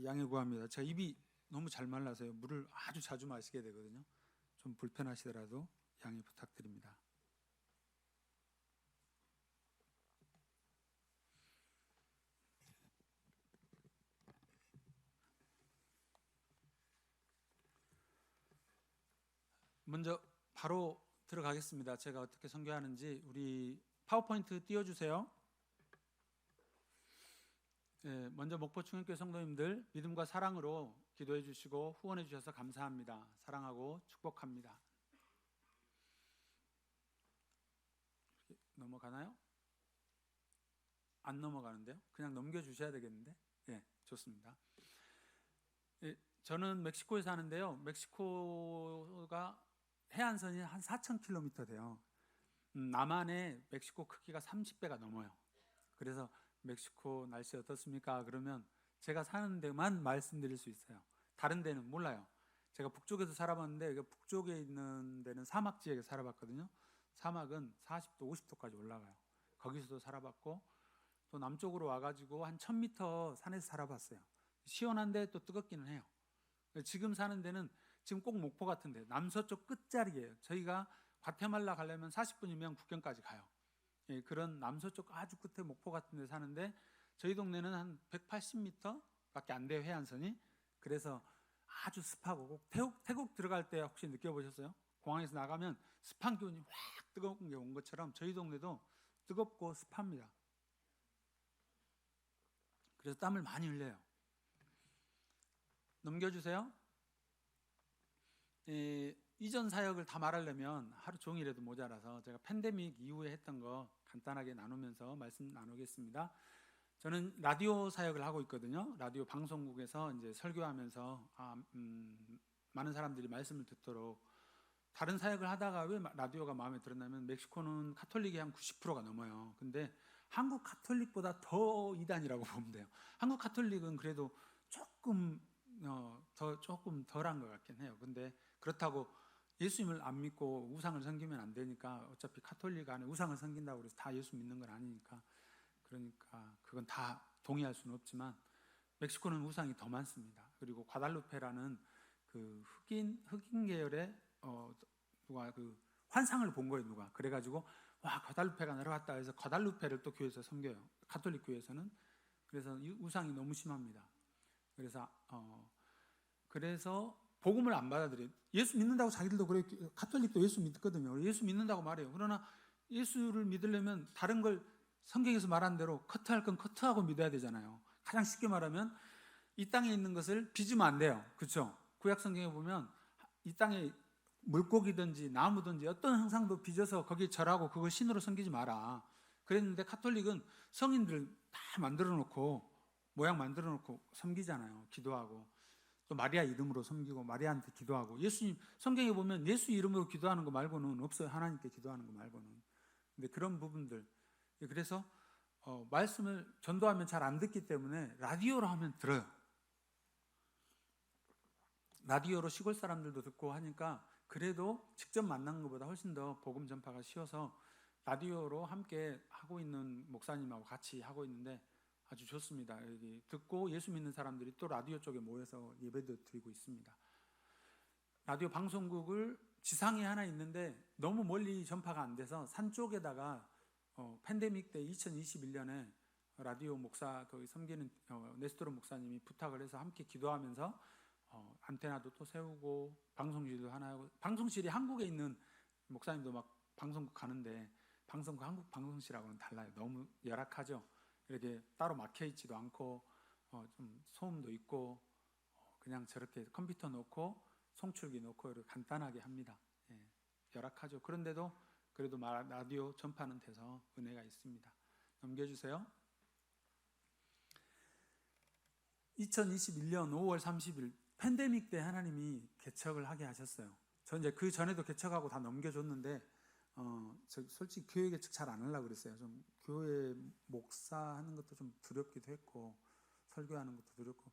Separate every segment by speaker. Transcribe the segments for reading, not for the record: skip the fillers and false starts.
Speaker 1: 양해 구합니다. 제가 입이 너무 잘 말라서요. 물을 아주 자주 마시게 되거든요. 좀 불편하시더라도 양해 부탁드립니다. 먼저 바로 들어가겠습니다. 제가 어떻게 선교하는지 우리 파워포인트 띄워주세요. 네, 먼저 목포 충현교회 성도님들 믿음과 사랑으로 기도해 주시고 후원해 주셔서 감사합니다. 사랑하고 축복합니다. 넘어가나요? 안 넘어가는데요? 그냥 넘겨주셔야 되겠는데? 네, 좋습니다. 네, 저는 멕시코에 사는데요. 멕시코가 해안선이 한 4,000km 돼요. 남한의 멕시코 크기가 30배가 넘어요. 그래서 멕시코 날씨 어떻습니까? 그러면 제가 사는 데만 말씀드릴 수 있어요. 다른 데는 몰라요. 제가 북쪽에서 살아봤는데 북쪽에 있는 데는 사막 지역에 살아봤거든요. 사막은 40도, 50도까지 올라가요. 거기서도 살아봤고 또 남쪽으로 와가지고 한 1000m 산에서 살아봤어요. 시원한데 또 뜨겁기는 해요. 지금 사는 데는 지금 꼭 목포 같은데 남서쪽 끝자리예요. 저희가 과테말라 가려면 40분이면 국경까지 가요. 예, 그런 남서쪽 아주 끝에 목포 같은 데 사는데 저희 동네는 한 180m 밖에 안 돼요, 해안선이. 그래서 아주 습하고 꼭 태국 들어갈 때 혹시 느껴보셨어요? 공항에서 나가면 습한 기운이 확 뜨거운 게 온 것처럼 저희 동네도 뜨겁고 습합니다. 그래서 땀을 많이 흘려요. 넘겨주세요. 이전 사역을 다 말하려면 하루 종일에도 모자라서 제가 팬데믹 이후에 했던 거 간단하게 나누면서 말씀 나누겠습니다. 저는 라디오 사역을 하고 있거든요. 라디오 방송국에서 이제 설교하면서 많은 사람들이 말씀을 듣도록 다른 사역을 하다가 왜 라디오가 마음에 들었냐면 멕시코는 카톨릭이 한 90%가 넘어요. 근데 한국 카톨릭보다 더 이단이라고 보면 돼요. 한국 카톨릭은 그래도 조금 조금 덜한 것 같긴 해요. 근데 그렇다고 예수님을 안 믿고 우상을 섬기면 안 되니까 어차피 카톨릭 안에 우상을 섬긴다고 해서 다 예수 믿는 건 아니니까 그러니까 그건 다 동의할 수는 없지만 멕시코는 우상이 더 많습니다. 그리고 과달루페라는 그 흑인 계열의 누가 그 환상을 본 거예요. 누가 그래가지고 와 과달루페가 내려왔다 해서 과달루페를 또 교회에서 섬겨요. 가톨릭 교회에서는. 그래서 우상이 너무 심합니다. 그래서 복음을 안 받아들여요. 예수 믿는다고 자기들도 그래요. 가톨릭도 예수 믿거든요. 예수 믿는다고 말해요. 그러나 예수를 믿으려면 다른 걸 성경에서 말한 대로 커트할 건 커트하고 믿어야 되잖아요. 가장 쉽게 말하면 이 땅에 있는 것을 빚으면 안 돼요. 그렇죠? 구약 성경에 보면 이 땅에 물고기든지 나무든지 어떤 형상도 빚어서 거기에 절하고 그걸 신으로 섬기지 마라. 그랬는데 카톨릭은 성인들 다 만들어 놓고 모양 만들어 놓고 섬기잖아요. 기도하고 또 마리아 이름으로 섬기고 마리아한테 기도하고 예수님 성경에 보면 예수 이름으로 기도하는 거 말고는 없어요. 하나님께 기도하는 거 말고는. 근데 그런 부분들 그래서 말씀을 전도하면 잘 안 듣기 때문에 라디오로 하면 들어요. 라디오로 시골 사람들도 듣고 하니까 그래도 직접 만난 것보다 훨씬 더 복음 전파가 쉬워서 라디오로 함께 하고 있는 목사님하고 같이 하고 있는데 아주 좋습니다. 여기 듣고 예수 믿는 사람들이 또 라디오 쪽에 모여서 예배도 드리고 있습니다. 라디오 방송국을 지상에 하나 있는데 너무 멀리 전파가 안 돼서 산 쪽에다가 팬데믹 때 2021년에 라디오 목사 거기 섬기는 네스토로 목사님이 부탁을 해서 함께 기도하면서 안테나도 또 세우고 방송실도 하나 하고 방송실이 한국에 있는 목사님도 막 방송국 가는데 방송국 한국 방송실하고는 달라요. 너무 열악하죠. 이렇게 따로 막혀 있지도 않고 좀 소음도 있고 그냥 저렇게 컴퓨터 놓고 송출기 놓고 이렇게 간단하게 합니다. 예, 열악하죠. 그런데도 그래도 라디오 전파는 돼서 은혜가 있습니다. 넘겨주세요. 2021년 5월 30일 팬데믹 때 하나님이 개척을 하게 하셨어요. 저 이제 그 전에도 개척하고 다 넘겨줬는데 저 솔직히 교회 개척 잘 안 하려고 그랬어요. 좀 교회 목사하는 것도 좀 두렵기도 했고 설교하는 것도 두렵고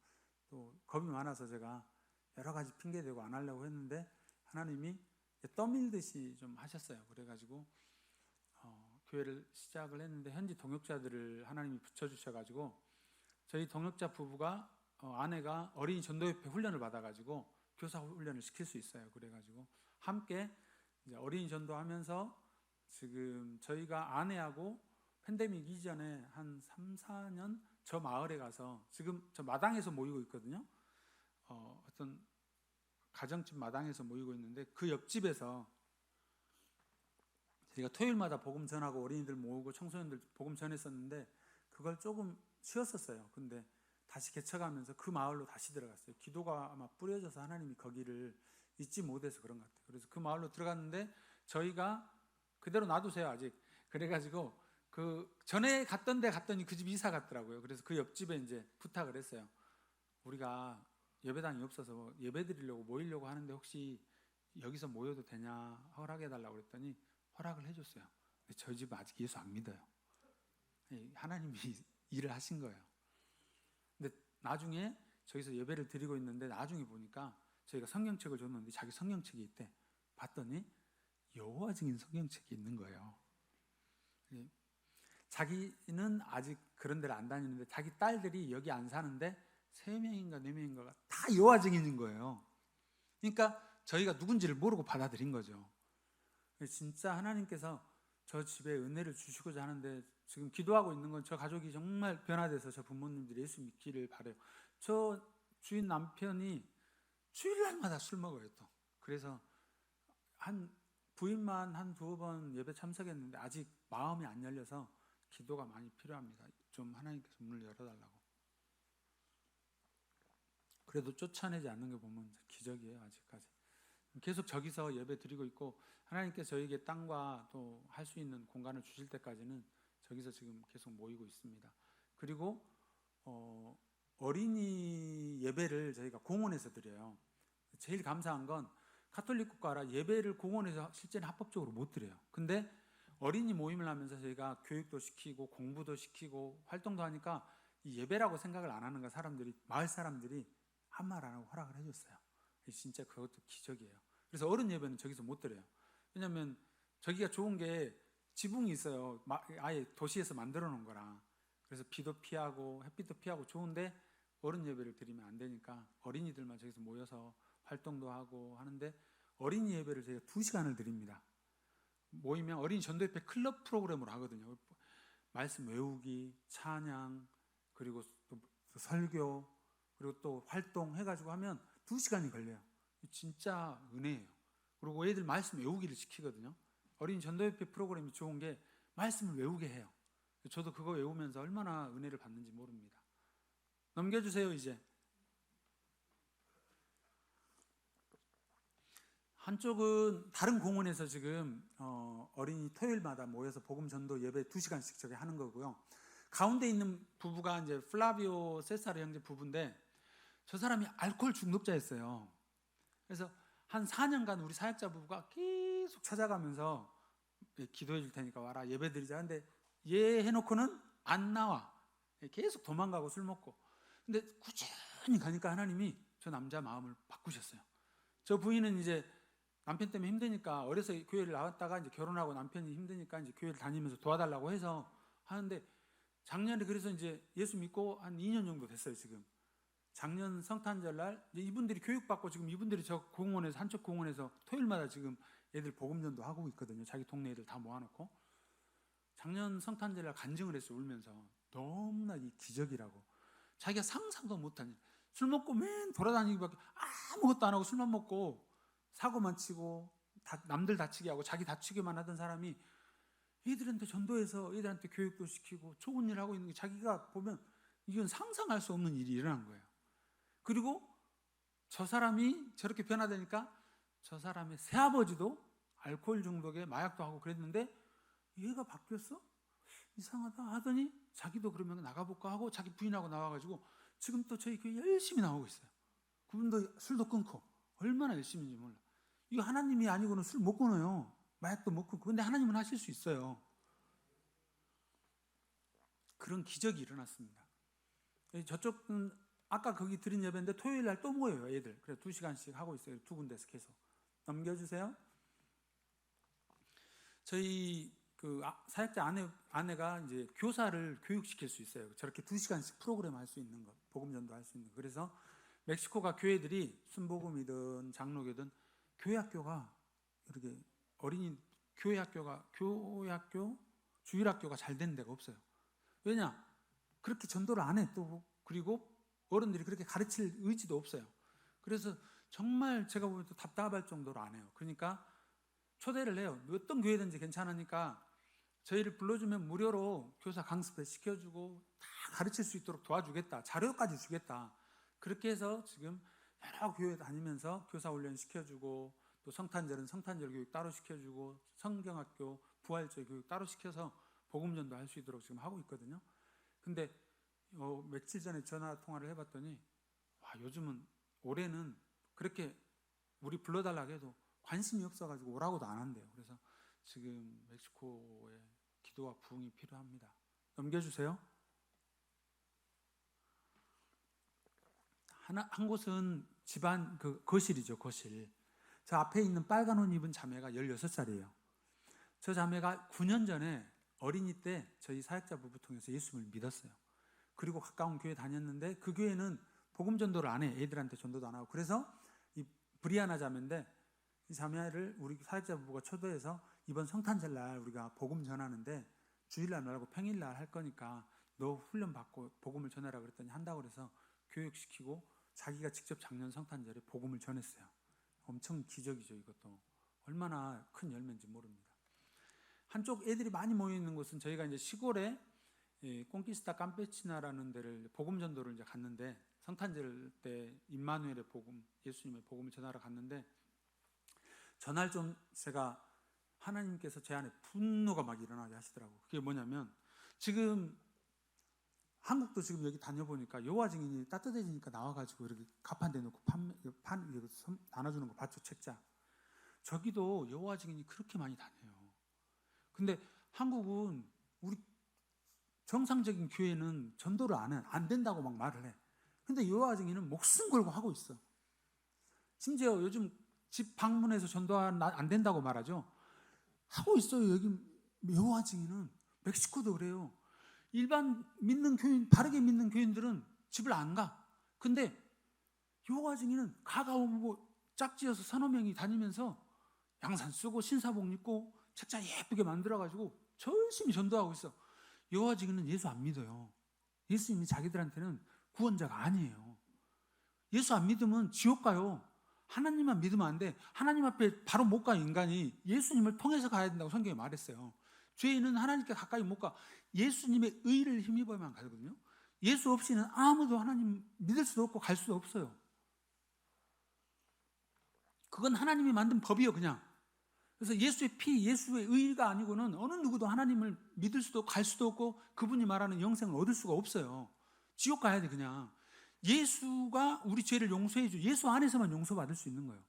Speaker 1: 또 겁이 많아서 제가 여러 가지 핑계 대고 안 하려고 했는데 하나님이 떠밀듯이 좀 하셨어요. 그래가지고 교회를 시작을 했는데 현지 동역자들을 하나님이 붙여주셔가지고 저희 동역자 부부가 아내가 어린이 전도협회 훈련을 받아가지고 교사 훈련을 시킬 수 있어요. 그래가지고 함께 이제 어린이 전도하면서 지금 저희가 아내하고 팬데믹 이전에 한 3, 4년 저 마을에 가서 지금 저 마당에서 모이고 있거든요. 어떤 가정집 마당에서 모이고 있는데 그 옆집에서 저희가 토요일마다 복음 전하고 어린이들 모으고 청소년들 복음 전했었는데 그걸 조금 쉬었었어요. 근데 다시 개척하면서 그 마을로 다시 들어갔어요. 기도가 아마 뿌려져서 하나님이 거기를 잊지 못해서 그런 것 같아요. 그래서 그 마을로 들어갔는데 저희가 그대로 놔두세요 아직. 그래가지고 그 전에 갔던 데 갔더니 그 집 이사 갔더라고요. 그래서 그 옆집에 이제 부탁을 했어요. 우리가 예배당이 없어서 예배 드리려고 모이려고 하는데 혹시 여기서 모여도 되냐 허락해달라고 그랬더니 허락을 해줬어요. 근데 저희 집은 아직 예수 안 믿어요. 하나님이 일을 하신 거예요. 근데 나중에 저기서 예배를 드리고 있는데 나중에 보니까 저희가 성경책을 줬는데 자기 성경책이 있대. 봤더니 여호와 증인 성경책이 있는 거예요. 자기는 아직 그런 데를 안 다니는데 자기 딸들이 여기 안 사는데 3명인가 4명인가가 다 여호와 증인인 거예요. 그러니까 저희가 누군지를 모르고 받아들인 거죠. 진짜 하나님께서 저 집에 은혜를 주시고자 하는데 지금 기도하고 있는 건 저 가족이 정말 변화돼서 저 부모님들이 예수 믿기를 바래요. 저 주인 남편이 주일날마다 술 먹어요 또. 그래서 한 부인만 한 2번 예배 참석했는데 아직 마음이 안 열려서 기도가 많이 필요합니다. 좀 하나님께서 문을 열어달라고. 그래도 쫓아내지 않는 게 보면 기적이에요. 아직까지 계속 저기서 예배 드리고 있고 하나님께서 저에게 땅과 또 할 수 있는 공간을 주실 때까지는 저기서 지금 계속 모이고 있습니다. 그리고 어린이 예배를 저희가 공원에서 드려요. 제일 감사한 건 가톨릭 국가라 예배를 공원에서 실제는 합법적으로 못 드려요. 근데 어린이 모임을 하면서 저희가 교육도 시키고 공부도 시키고 활동도 하니까 이 예배라고 생각을 안 하는 거 사람들이 마을 사람들이 한 말 안 하고 허락을 해줬어요. 진짜 그것도 기적이에요. 그래서 어른 예배는 저기서 못 드려요. 왜냐하면 저기가 좋은 게 지붕이 있어요. 아예 도시에서 만들어 놓은 거라. 그래서 비도 피하고 햇빛도 피하고 좋은데 어른 예배를 드리면 안 되니까 어린이들만 저기서 모여서 활동도 하고 하는데 어린이 예배를 저희가 2시간을 드립니다. 모이면 어린이 전도협회 클럽 프로그램으로 하거든요. 말씀 외우기, 찬양, 그리고 또 설교, 그리고 또 활동 해가지고 하면 2시간이 걸려요. 진짜 은혜예요. 그리고 애들 말씀 외우기를 시키거든요. 어린이 전도협회 프로그램이 좋은 게 말씀을 외우게 해요. 저도 그거 외우면서 얼마나 은혜를 받는지 모릅니다. 넘겨주세요. 이제 한쪽은 다른 공원에서 지금 어린이 토요일마다 모여서 복음 전도 예배 2시간씩 저기 하는 거고요. 가운데 있는 부부가 이제 플라비오 세사르 형제 부부인데 저 사람이 알코올 중독자였어요. 그래서 한 4년간 우리 사역자 부부가 계속 찾아가면서 기도해 줄 테니까 와라 예배 드리자. 근데 얘 해놓고는 안 나와. 계속 도망가고 술 먹고. 근데 꾸준히 가니까 하나님이 저 남자 마음을 바꾸셨어요. 저 부인은 이제 남편 때문에 힘드니까 어려서 교회를 나왔다가 이제 결혼하고 남편이 힘드니까 이제 교회를 다니면서 도와달라고 해서 하는데 작년에 그래서 이제 예수 믿고 한 2년 정도 됐어요 지금. 작년 성탄절 날 이분들이 교육받고 지금 이분들이 저 공원에서 한쪽 공원에서 토요일마다 지금 애들 복음전도 하고 있거든요. 자기 동네 애들 다 모아놓고 작년 성탄절 날 간증을 했어요. 울면서 너무나 이 기적이라고 자기가 상상도 못한 일. 술 먹고 맨 돌아다니기밖에 아무것도 안 하고 술만 먹고 사고만 치고 남들 다치게 하고 자기 다치기만 하던 사람이 애들한테 전도해서 애들한테 교육도 시키고 좋은 일 하고 있는 게 자기가 보면 이건 상상할 수 없는 일이 일어난 거예요. 그리고 저 사람이 저렇게 변화되니까 저 사람의 새아버지도 알코올 중독에 마약도 하고 그랬는데 얘가 바뀌었어? 이상하다 하더니 자기도 그러면 나가볼까 하고 자기 부인하고 나와가지고 지금 또 저희 교회 열심히 나오고 있어요. 그분도 술도 끊고 얼마나 열심인지 몰라. 이거 하나님이 아니고는 술 못 끊어요. 마약도 못 끊고. 근데 하나님은 하실 수 있어요. 그런 기적이 일어났습니다. 저쪽은 아까 거기 드린 예배인데 토요일 날 또 모여요 애들. 그래서 2시간씩 하고 있어요. 2군데서 계속. 넘겨주세요. 저희 사역자 아내가 이제 교사를 교육시킬 수 있어요. 저렇게 2시간씩 프로그램 할 수 있는 거, 복음 전도할 수 있는 거. 그래서 멕시코가 교회들이 순복음이든 장로교든 교회 학교가 이렇게 어린이 교회 학교, 주일 학교가 잘 된 데가 없어요. 왜냐? 그렇게 전도를 안 해. 또 그리고 어른들이 그렇게 가르칠 의지도 없어요. 그래서 정말 제가 보면 또 답답할 정도로 안 해요. 그러니까 초대를 해요. 어떤 교회든지 괜찮으니까 저희를 불러주면 무료로 교사 강습을 시켜주고 다 가르칠 수 있도록 도와주겠다. 자료까지 주겠다. 그렇게 해서 지금 여러 교회 다니면서 교사 훈련 시켜주고, 또 성탄절은 성탄절 교육 따로 시켜주고, 성경학교, 부활절 교육 따로 시켜서 복음전도 할 수 있도록 지금 하고 있거든요. 근데 며칠 전에 전화 통화를 해봤더니 요즘은 올해는 그렇게 우리 불러달라고 해도 관심이 없어가지고 오라고도 안 한대요. 그래서 지금 멕시코에 기도와 부흥이 필요합니다. 넘겨주세요. 한 곳은 집안 거실이죠. 거실. 저 앞에 있는 빨간 옷 입은 자매가 16살이에요. 저 자매가 9년 전에 어린이 때 저희 사역자 부부 통해서 예수를 믿었어요. 그리고 가까운 교회 다녔는데 그 교회는 복음 전도를 안 해. 애들한테 전도도 안 하고. 그래서 이 브리아나 자매인데, 이 자매를 우리 사역자 부부가 초대해서 이번 성탄절 날 우리가 복음 전하는데 주일날 말고 평일날 할 거니까 너 훈련 받고 복음을 전하라 그랬더니 한다고 그래서 교육시키고 자기가 직접 작년 성탄절에 복음을 전했어요. 엄청 기적이죠. 이것도 얼마나 큰 열매인지 모릅니다. 한쪽 애들이 많이 모여 있는 곳은 저희가 이제 시골에 꽁키스타 캄페치나라는 데를 복음 전도를 이제 갔는데, 성탄절 때 임마누엘의 복음, 예수님의 복음을 전하러 갔는데, 전날 좀 제가 하나님께서 제 안에 분노가 막 일어나게 하시더라고요. 그게 뭐냐면, 지금 한국도 지금 여기 다녀보니까 여호와 증인이 따뜻해지니까 나와가지고 이렇게 가판대 놓고 나눠주는 거 봤죠, 책자. 저기도 여호와 증인이 그렇게 많이 다녀요. 근데 한국은 우리 정상적인 교회는 전도를 안 된다고 막 말을 해. 근데 여호와 증인은 목숨 걸고 하고 있어. 심지어 요즘 집 방문해서 전도 안 된다고 말하죠. 하고 있어요. 여기 여호와 증인은. 멕시코도 그래요. 일반 믿는 교인, 바르게 믿는 교인들은 집을 안 가. 근데 여호와 증인은 가가오고 짝지어서 3-5명이 다니면서 양산 쓰고 신사복 입고 책자 예쁘게 만들어가지고 열심히 전도하고 있어. 여호와 증인은 예수 안 믿어요. 예수님이 자기들한테는 구원자가 아니에요. 예수 안 믿으면 지옥 가요. 하나님만 믿으면 안 돼. 하나님 앞에 바로 못 가. 인간이 예수님을 통해서 가야 된다고 성경에 말했어요. 죄인은 하나님께 가까이 못 가. 예수님의 의를 힘입어야만 가거든요. 예수 없이는 아무도 하나님 믿을 수도 없고 갈 수도 없어요. 그건 하나님이 만든 법이에요. 그냥. 그래서 예수의 피, 예수의 의가 아니고는 어느 누구도 하나님을 믿을 수도 갈 수도 없고 그분이 말하는 영생을 얻을 수가 없어요. 지옥 가야 돼. 그냥. 예수가 우리 죄를 용서해 줘. 예수 안에서만 용서받을 수 있는 거예요.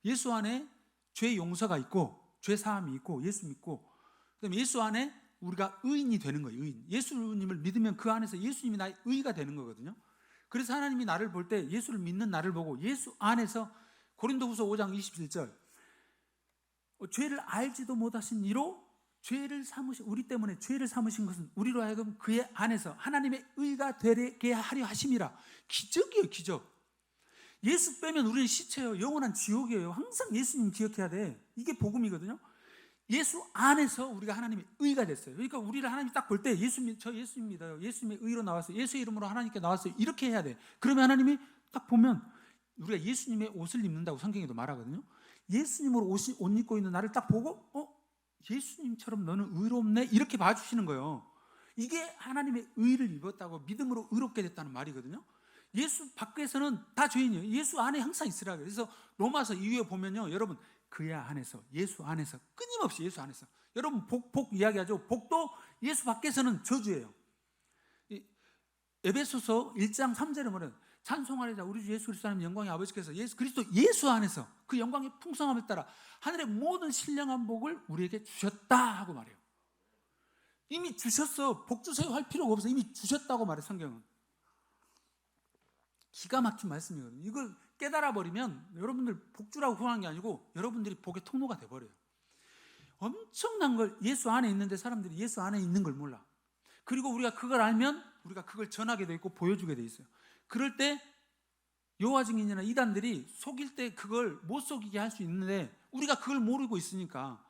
Speaker 1: 예수 안에 죄 용서가 있고 죄 사함이 있고 예수 믿고, 그다음에 예수 안에 우리가 의인이 되는 거예요. 의인. 예수님을 믿으면 그 안에서 예수님이 나의 의가 되는 거거든요. 그래서 하나님이 나를 볼 때 예수를 믿는 나를 보고 예수 안에서, 고린도후서 5장 27절, 죄를 알지도 못하신 이로 죄를 삼으신, 우리 때문에 죄를 삼으신 것은 우리로 하여금 그의 안에서 하나님의 의가 되게 하려 하심이라. 기적이에요. 기적. 예수 빼면 우리는 시체예요. 영원한 지옥이에요. 항상 예수님 기억해야 돼. 이게 복음이거든요. 예수 안에서 우리가 하나님의 의가 됐어요. 그러니까 우리를 하나님이 딱 볼 때 저 예수님 믿어요. 예수님의 의로 나왔어요. 예수의 이름으로 하나님께 나왔어요. 이렇게 해야 돼. 그러면 하나님이 딱 보면, 우리가 예수님의 옷을 입는다고 성경에도 말하거든요. 예수님으로 옷 입고 있는 나를 딱 보고 예수님처럼 너는 의롭네, 이렇게 봐주시는 거예요. 이게 하나님의 의를 입었다고, 믿음으로 의롭게 됐다는 말이거든요. 예수 밖에서는 다 죄인이에요. 예수 안에 항상 있으라. 그래서 로마서 2에 보면요, 여러분 그의 안에서, 예수 안에서, 끊임없이 예수 안에서. 여러분 복 이야기하죠. 복도 예수 밖에서는 저주예요. 에베소서 1장 3절에 뭐래요? 찬송하리자 우리 주 예수 그리스도 하나님 영광의 아버지께서 예수 안에서 그 영광의 풍성함을 따라 하늘의 모든 신령한 복을 우리에게 주셨다 하고 말해요. 이미 주셨어. 복 주세요 할 필요가 없어. 이미 주셨다고 말해 성경은. 기가 막힌 말씀이거든요. 이걸 깨달아 버리면 여러분들 복 주라고 후원한 게 아니고 여러분들이 복의 통로가 돼버려요. 엄청난 걸 예수 안에 있는데 사람들이 예수 안에 있는 걸 몰라. 그리고 우리가 그걸 알면 우리가 그걸 전하게 돼 있고 보여주게 돼 있어요. 그럴 때 여호와 증인이나 이단들이 속일 때 그걸 못 속이게 할 수 있는데 우리가 그걸 모르고 있으니까,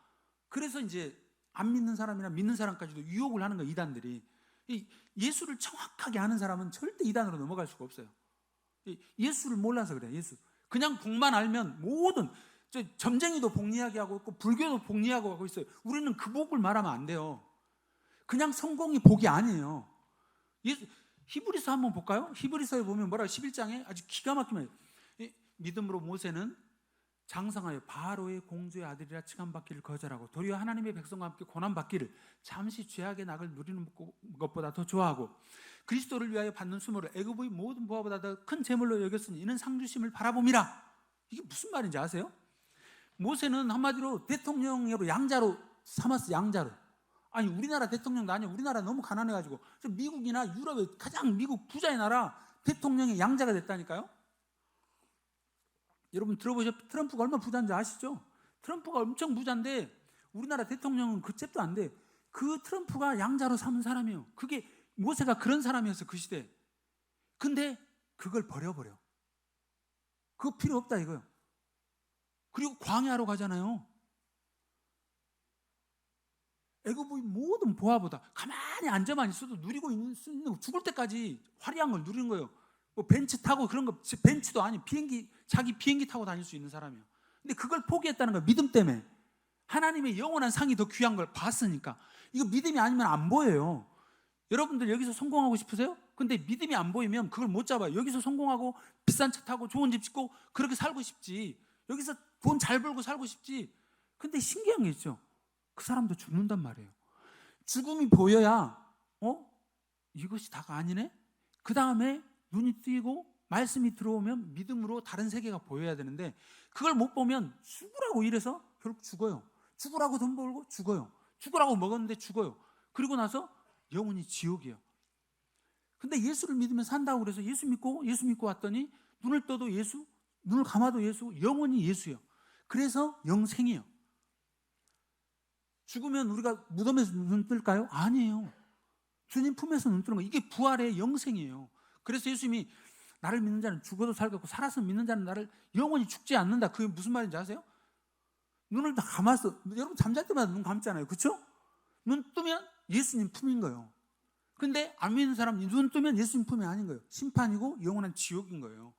Speaker 1: 그래서 이제 안 믿는 사람이나 믿는 사람까지도 유혹을 하는 거예요. 이단들이. 예수를 정확하게 아는 사람은 절대 이단으로 넘어갈 수가 없어요. 예수를 몰라서 그래요. 예수 그냥 복만 알면 모든, 점쟁이도 복 이야기하고 있고 불교도 복 이야기하고 있어요. 우리는 그 복을 말하면 안 돼요. 그냥 성공이 복이 아니에요. 히브리서 한번 볼까요? 히브리서에 보면 뭐라고 11장에 아주 기가 막히면, 믿음으로 모세는 장성하여 바로의 공주의 아들이라 칭함받기를 거절하고 도리어 하나님의 백성과 함께 고난받기를 잠시 죄악의 낙을 누리는 것보다 더 좋아하고 그리스도를 위하여 받는 수모를 애굽의 모든 보화보다 더 큰 재물로 여겼으니 이는 상주심을 바라봄이라. 이게 무슨 말인지 아세요? 모세는 한마디로 대통령으로 양자로 삼았어. 양자로. 아니 우리나라 대통령도 아니야. 우리나라 너무 가난해가지고 미국이나 유럽의 가장 미국 부자의 나라 대통령의 양자가 됐다니까요. 여러분 들어보셨? 트럼프가 얼마나 부자인지 아시죠? 트럼프가 엄청 부자인데 우리나라 대통령은 그 잽도 안 돼. 그 트럼프가 양자로 삼은 사람이에요. 그게 모세가 그런 사람이었어, 그 시대에. 근데 그걸 버려버려. 그거 필요 없다 이거요. 그리고 광야로 가잖아요. 애굽의 모든 보화보다 가만히 앉아만 있어도 누리고 있는, 죽을 때까지 화려한 걸 누리는 거예요. 뭐 벤츠 타고 그런 거, 벤츠도 아니 비행기, 자기 비행기 타고 다닐 수 있는 사람이에요. 근데 그걸 포기했다는 거예요. 믿음 때문에. 하나님의 영원한 상이 더 귀한 걸 봤으니까. 이거 믿음이 아니면 안 보여요. 여러분들 여기서 성공하고 싶으세요? 근데 믿음이 안 보이면 그걸 못 잡아요. 여기서 성공하고 비싼 차 타고 좋은 집 짓고 그렇게 살고 싶지. 여기서 돈 잘 벌고 살고 싶지. 근데 신기한 게 있죠. 그 사람도 죽는단 말이에요. 죽음이 보여야 이것이 다가 아니네? 그 다음에 눈이 뜨이고 말씀이 들어오면 믿음으로 다른 세계가 보여야 되는데 그걸 못 보면 죽으라고 이래서 결국 죽어요. 죽으라고 돈 벌고 죽어요. 죽으라고 먹었는데 죽어요. 그리고 나서 영원히 지옥이에요. 근데 예수를 믿으면 산다고 그래서 예수 믿고 왔더니 눈을 떠도 예수, 눈을 감아도 예수, 영원히 예수예요. 그래서 영생이에요. 죽으면 우리가 무덤에서 눈 뜰까요? 아니에요. 주님 품에서 눈 뜨는 거예요. 이게 부활의 영생이에요. 그래서 예수님이 나를 믿는 자는 죽어도 살겠고 살아서 믿는 자는 나를 영원히 죽지 않는다. 그게 무슨 말인지 아세요? 눈을 다 감았어. 여러분 잠잘 때마다 눈 감잖아요. 그렇죠? 눈 뜨면 예수님 품인 거예요. 근데 안 믿는 사람은 눈 뜨면 예수님 품이 아닌 거예요. 심판이고 영원한 지옥인 거예요.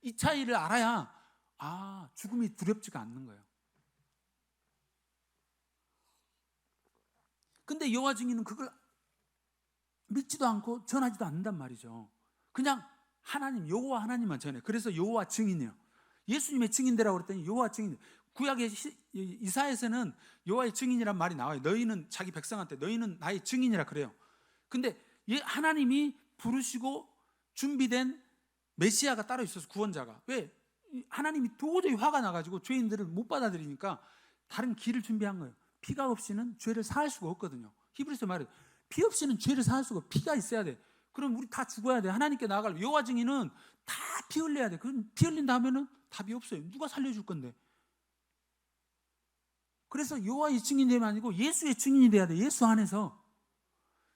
Speaker 1: 이 차이를 알아야 죽음이 두렵지가 않는 거예요. 근데 여호와 증인은 그걸 믿지도 않고 전하지도 않는단 말이죠. 그냥 하나님, 여호와 하나님만 전해. 그래서 여호와 증인이에요. 예수님의 증인되라고 그랬더니 여호와 증인. 구약의 이사야에서는 여호와의 증인이란 말이 나와요. 너희는 자기 백성한테 너희는 나의 증인이라 그래요. 근데 하나님이 부르시고 준비된 메시아가 따로 있어서 구원자가. 왜? 하나님이 도저히 화가 나가지고 죄인들을 못 받아들이니까 다른 길을 준비한 거예요. 피가 없이는 죄를 사할 수가 없거든요. 히브리서 말해요. 피 없이는 죄를 사할 수가 없어. 피가 있어야 돼. 그럼 우리 다 죽어야 돼. 하나님께 나아갈 여호와 증인은 다 피 흘려야 돼. 그럼 피 흘린다 하면은 답이 없어요. 누가 살려줄 건데? 그래서 여호와의 증인이 되면 아니고 예수의 증인이 돼야 돼. 예수 안에서.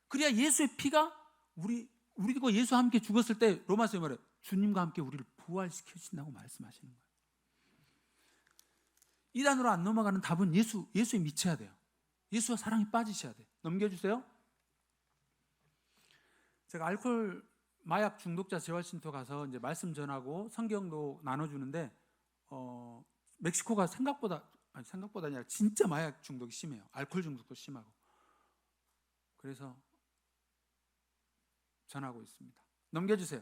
Speaker 1: 그래야 예수의 피가 우리가 예수와 함께 죽었을 때 로마서에 말해요. 주님과 함께 우리를 부활시켜 주신다고 말씀하시는 거예요. 이단으로 안 넘어가는 답은 예수에 미쳐야 돼요. 예수와 사랑에 빠지셔야 돼요. 넘겨주세요. 제가 알코올 마약 중독자 재활신토 가서 이제 말씀 전하고 성경도 나눠주는데 멕시코가 생각보다 아니라 진짜 마약 중독이 심해요. 알코올 중독도 심하고. 그래서 전하고 있습니다. 넘겨주세요.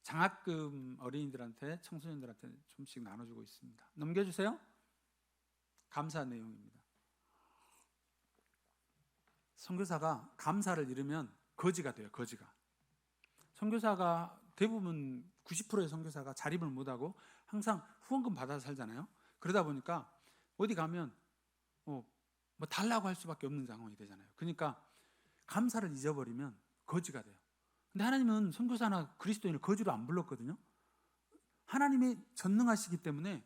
Speaker 1: 장학금 어린이들한테 청소년들한테 좀씩 나눠주고 있습니다. 넘겨주세요. 감사 내용입니다. 선교사가 감사를 잃으면 거지가 돼요. 거지가. 선교사가 대부분 90%의 선교사가 자립을 못하고 항상 후원금 받아서 살잖아요. 그러다 보니까 어디 가면 뭐 달라고 할 수밖에 없는 상황이 되잖아요. 그러니까 감사를 잊어버리면 거지가 돼요. 근데 하나님은 선교사나 그리스도인을 거지로 안 불렀거든요. 하나님이 전능하시기 때문에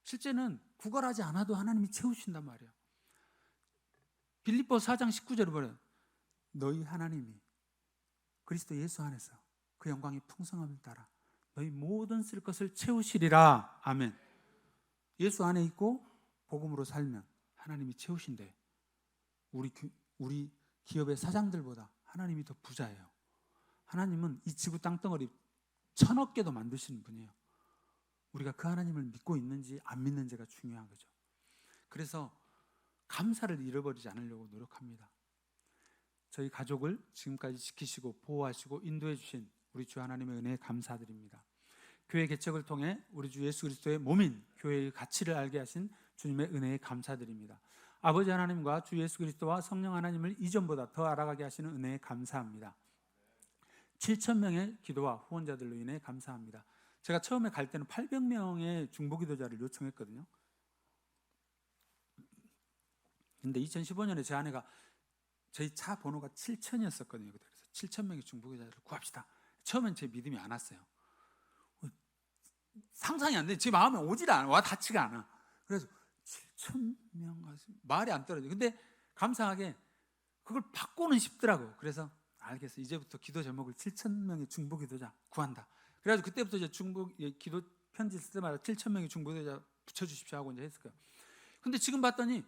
Speaker 1: 실제는 구걸하지 않아도 하나님이 채우신단 말이에요. 빌립보서 4장 19절을 보면 너희 하나님이 그리스도 예수 안에서 그 영광의 풍성함을 따라 너희 모든 쓸 것을 채우시리라. 아멘. 예수 안에 있고 복음으로 살면 하나님이 채우신대. 우리 기업의 사장들보다 하나님이 더 부자예요. 하나님은 이 지구 땅덩어리 1000억 개도 만드시는 분이에요. 우리가 그 하나님을 믿고 있는지 안 믿는지가 중요한 거죠. 그래서 감사를 잃어버리지 않으려고 노력합니다. 저희 가족을 지금까지 지키시고 보호하시고 인도해 주신 우리 주 하나님의 은혜에 감사드립니다. 교회 개척을 통해 우리 주 예수 그리스도의 몸인 교회의 가치를 알게 하신 주님의 은혜에 감사드립니다. 아버지 하나님과 주 예수 그리스도와 성령 하나님을 이전보다 더 알아가게 하시는 은혜에 감사합니다. 7,000명의 기도와 후원자들로 인해 감사합니다. 제가 처음에 갈 때는 800명의 중보기도자를 요청했거든요. 근데 2015년에 제 아내가 저희 차 번호가 7,000이었었거든요. 그래서 7,000명의 중보기도자를 구합시다. 처음엔 제 믿음이 안 왔어요. 상상이 안 돼. 제 마음에 오질 않아. 와 닿지가 않아. 그래서 7,000명 말이 안 떨어져. 근데 감사하게 그걸 받고는 싶더라고. 그래서 알겠어. 이제부터 기도 제목을 7,000명의 중보기도자 구한다. 그래가지고 그때부터 이제 기도 편지 쓸 때마다 7,000명의 중보기도자 붙여주십시오 하고 이제 했을 거예요. 근데 지금 봤더니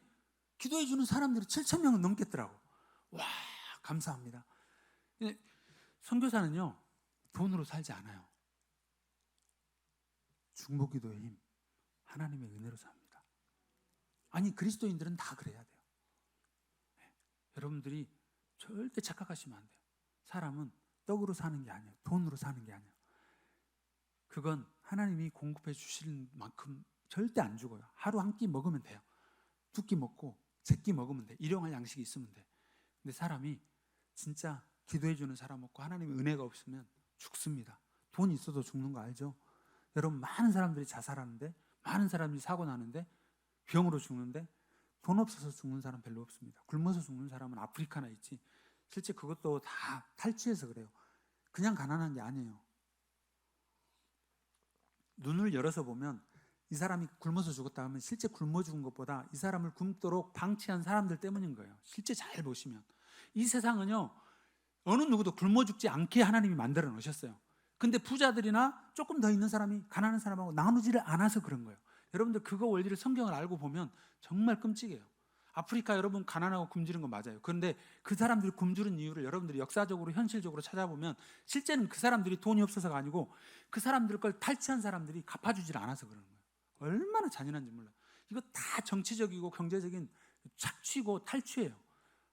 Speaker 1: 기도해 주는 사람들이 7,000명은 넘겠더라고. 와, 감사합니다. 선교사는요 돈으로 살지 않아요. 중보기도의 힘, 하나님의 은혜로 삽니다. 아니 그리스도인들은 다 그래야 돼요. 여러분들이 절대 착각하시면 안 돼요. 사람은 떡으로 사는 게 아니에요. 돈으로 사는 게 아니에요. 그건 하나님이 공급해 주실 만큼 절대 안 죽어요. 하루 한 끼 먹으면 돼요. 2끼 먹고 3끼 먹으면 돼. 일용할 양식이 있으면 돼. 근데 사람이 진짜 기도해 주는 사람 없고 하나님의 은혜가 없으면 죽습니다. 돈이 있어도 죽는 거 알죠? 여러분 많은 사람들이 자살하는데, 많은 사람들이 사고 나는데, 병으로 죽는데 돈 없어서 죽는 사람 별로 없습니다. 굶어서 죽는 사람은 아프리카나 있지. 실제 그것도 다 탈취해서 그래요. 그냥 가난한 게 아니에요. 눈을 열어서 보면 이 사람이 굶어서 죽었다 하면 실제 굶어 죽은 것보다 이 사람을 굶도록 방치한 사람들 때문인 거예요. 실제 잘 보시면 이 세상은요 어느 누구도 굶어 죽지 않게 하나님이 만들어 놓으셨어요. 근데 부자들이나 조금 더 있는 사람이 가난한 사람하고 나누지를 않아서 그런 거예요. 여러분들 그거 원리를 성경을 알고 보면 정말 끔찍해요. 아프리카 여러분 가난하고 굶주린 거 맞아요. 그런데 그 사람들이 굶주린 이유를 여러분들이 역사적으로 현실적으로 찾아보면 실제는 그 사람들이 돈이 없어서가 아니고 그 사람들 걸 탈취한 사람들이 갚아주질 않아서 그러는 거예요. 얼마나 잔인한지 몰라요. 이거 다 정치적이고 경제적인 착취고 탈취예요.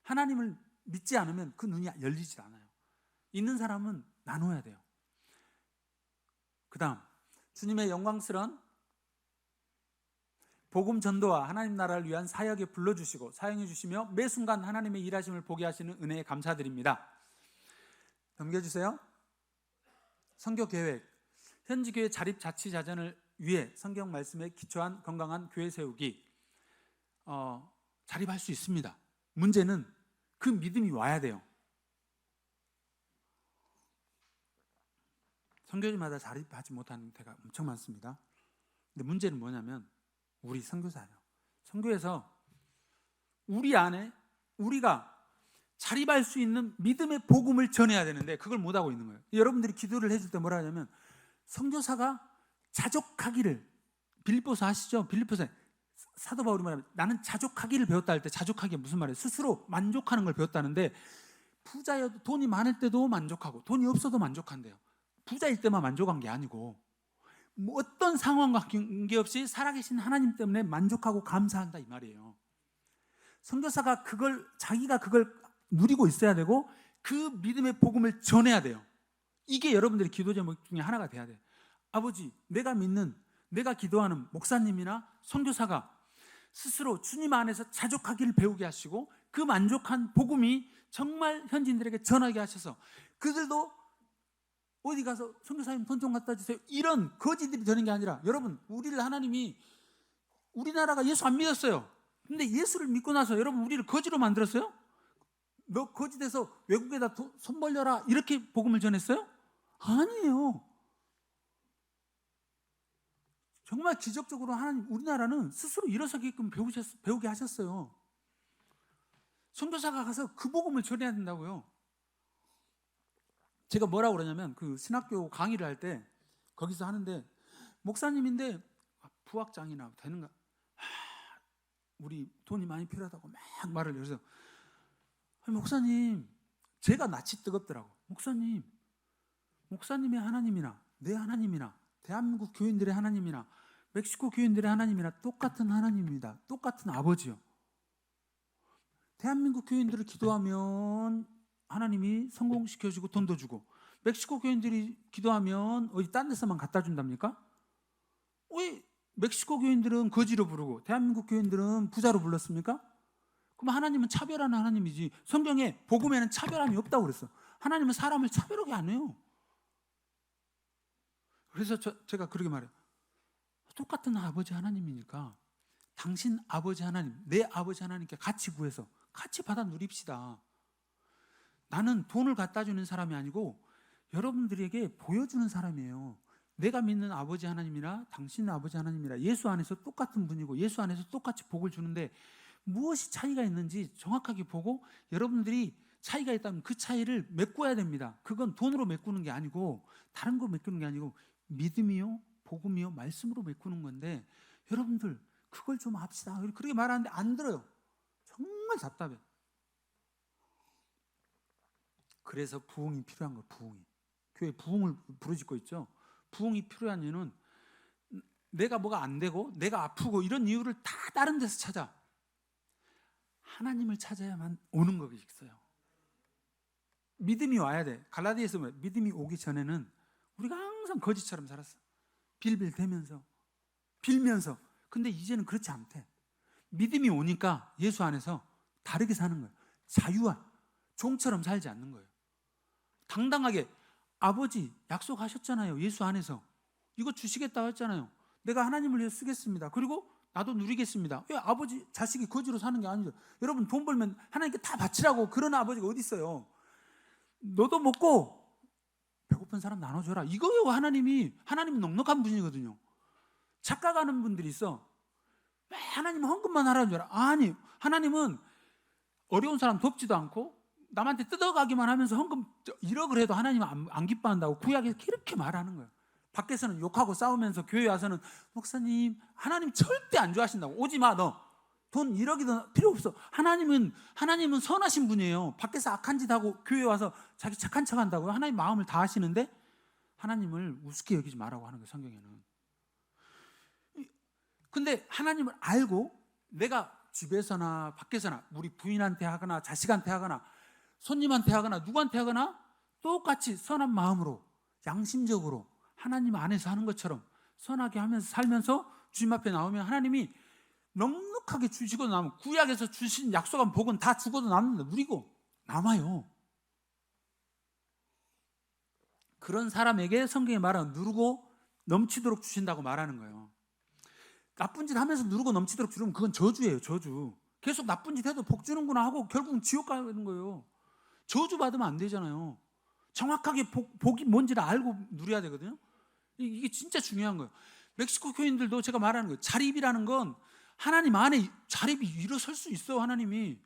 Speaker 1: 하나님을 믿지 않으면 그 눈이 열리질 않아요. 있는 사람은 나눠야 돼요. 그 다음 주님의 영광스러운 복음 전도와 하나님 나라를 위한 사역에 불러주시고 사용해 주시며 매 순간 하나님의 일하심을 보게 하시는 은혜에 감사드립니다. 넘겨주세요. 선교계획, 현지교회 자립자치자전을 위해 성경 말씀에 기초한 건강한 교회 세우기. 자립할 수 있습니다. 문제는 그 믿음이 와야 돼요. 선교지마다 자립하지 못하는 데가 엄청 많습니다. 근데 문제는 뭐냐면 우리 선교사예요. 선교에서 우리 안에 우리가 자립할 수 있는 믿음의 복음을 전해야 되는데 그걸 못하고 있는 거예요. 여러분들이 기도를 해줄 때 뭐라 하냐면 선교사가 자족하기를, 빌립보서 아시죠? 빌립보서 사도 바울이 말하면 나는 자족하기를 배웠다 할 때 자족하기 무슨 말이에요? 스스로 만족하는 걸 배웠다는데 부자여도 돈이 많을 때도 만족하고 돈이 없어도 만족한대요. 부자일 때만 만족한 게 아니고 뭐 어떤 상황과 관계없이 살아계신 하나님 때문에 만족하고 감사한다 이 말이에요. 선교사가 자기가 그걸 누리고 있어야 되고 그 믿음의 복음을 전해야 돼요. 이게 여러분들의 기도 제목 중에 하나가 돼야 돼요. 아버지, 내가 믿는, 내가 기도하는 목사님이나 선교사가 스스로 주님 안에서 자족하기를 배우게 하시고 그 만족한 복음이 정말 현지인들에게 전하게 하셔서 그들도 어디 가서 선교사님 돈 좀 갖다 주세요 이런 거지들이 되는 게 아니라 여러분 우리를 하나님이 우리나라가 예수 안 믿었어요. 근데 예수를 믿고 나서 여러분 우리를 거지로 만들었어요? 너 거지 돼서 외국에다 손 벌려라 이렇게 복음을 전했어요? 아니에요. 정말 기적적으로 하나님 우리나라는 스스로 일어서게끔 배우게 하셨어요. 선교사가 가서 그 복음을 전해야 된다고요. 제가 뭐라고 그러냐면 그 신학교 강의를 할 때 거기서 하는데 목사님인데 부학장이나 되는가? 우리 돈이 많이 필요하다고 막 말을 해서 목사님, 제가 낯이 뜨겁더라고. 목사님의 하나님이나 내 하나님이나 대한민국 교인들의 하나님이나 멕시코 교인들의 하나님이나 똑같은 하나님입니다. 똑같은 아버지요. 대한민국 교인들을 기도하면 하나님이 성공시켜주고 돈도 주고, 멕시코 교인들이 기도하면 어디 딴 데서만 갖다 준답니까? 왜 멕시코 교인들은 거지로 부르고 대한민국 교인들은 부자로 불렀습니까? 그럼 하나님은 차별하는 하나님이지. 성경에 복음에는 차별함이 없다고 그랬어. 하나님은 사람을 차별하게 안 해요. 그래서 제가 그렇게 말해요. 똑같은 아버지 하나님이니까 당신 아버지 하나님, 내 아버지 하나님께 같이 구해서 같이 받아 누립시다. 나는 돈을 갖다 주는 사람이 아니고 여러분들에게 보여주는 사람이에요. 내가 믿는 아버지 하나님이나 당신 아버지 하나님이라 예수 안에서 똑같은 분이고 예수 안에서 똑같이 복을 주는데 무엇이 차이가 있는지 정확하게 보고 여러분들이 차이가 있다면 그 차이를 메꿔야 됩니다. 그건 돈으로 메꾸는 게 아니고 다른 거 메꾸는 게 아니고 믿음이요, 복음이요, 말씀으로 메꾸는 건데 여러분들 그걸 좀 합시다. 그렇게 말하는데 안 들어요. 정말 답답해. 그래서 부흥이 필요한 거예요. 부흥이. 교회 부흥을 부르짖고 있죠. 부흥이 필요한 이유는 내가 뭐가 안 되고 내가 아프고 이런 이유를 다 다른 데서 찾아. 하나님을 찾아야만 오는 거가 있어요. 믿음이 와야 돼. 갈라디아서 믿음이 오기 전에는 우리가 항상 거지처럼 살았어. 빌빌대면서 빌면서. 근데 이제는 그렇지 않대. 믿음이 오니까 예수 안에서 다르게 사는 거예요. 자유한 종처럼 살지 않는 거예요. 당당하게 아버지 약속하셨잖아요. 예수 안에서 이거 주시겠다고 했잖아요. 내가 하나님을 위해 쓰겠습니다. 그리고 나도 누리겠습니다. 왜 아버지 자식이 거지로 사는 게 아니죠. 여러분 돈 벌면 하나님께 다 바치라고 그런 아버지가 어디 있어요. 너도 먹고 배고픈 사람 나눠줘라. 이거예요. 하나님은 넉넉한 분이거든요. 착각하는 분들이 있어. 왜 하나님은 헌금만 하라는 줄 알아? 아니, 하나님은 어려운 사람 돕지도 않고 남한테 뜯어가기만 하면서 헌금 1억을 해도 하나님은 안 기뻐한다고 구약에서 그렇게 말하는 거예요. 밖에서는 욕하고 싸우면서 교회 와서는 목사님 하나님 절대 안 좋아하신다고. 오지 마 너. 돈 1억이든 필요 없어. 하나님은 선하신 분이에요. 밖에서 악한 짓 하고 교회 와서 자기 착한 척 한다고요. 하나님 마음을 다 하시는데 하나님을 우습게 여기지 말라고 하는 거예요. 성경에는. 근데 하나님을 알고 내가 집에서나 밖에서나 우리 부인한테 하거나 자식한테 하거나 손님한테 하거나 누구한테 하거나 똑같이 선한 마음으로 양심적으로 하나님 안에서 하는 것처럼 선하게 하면서 살면서 주님 앞에 나오면 하나님이 넉넉하게 주시고 남은 구약에서 주신 약속한 복은 다 죽어도 남는다. 누리고 남아요. 그런 사람에게 성경에 말하는 누르고 넘치도록 주신다고 말하는 거예요. 나쁜 짓 하면서 누르고 넘치도록 주면 그건 저주예요. 저주. 계속 나쁜 짓 해도 복 주는구나 하고 결국은 지옥 가는 거예요. 저주 받으면 안 되잖아요. 정확하게 복이 뭔지를 알고 누려야 되거든요. 이게 진짜 중요한 거예요. 멕시코 교인들도 제가 말하는 거예요. 자립이라는 건 하나님 안에 자립이 일어설 수 있어. 하나님이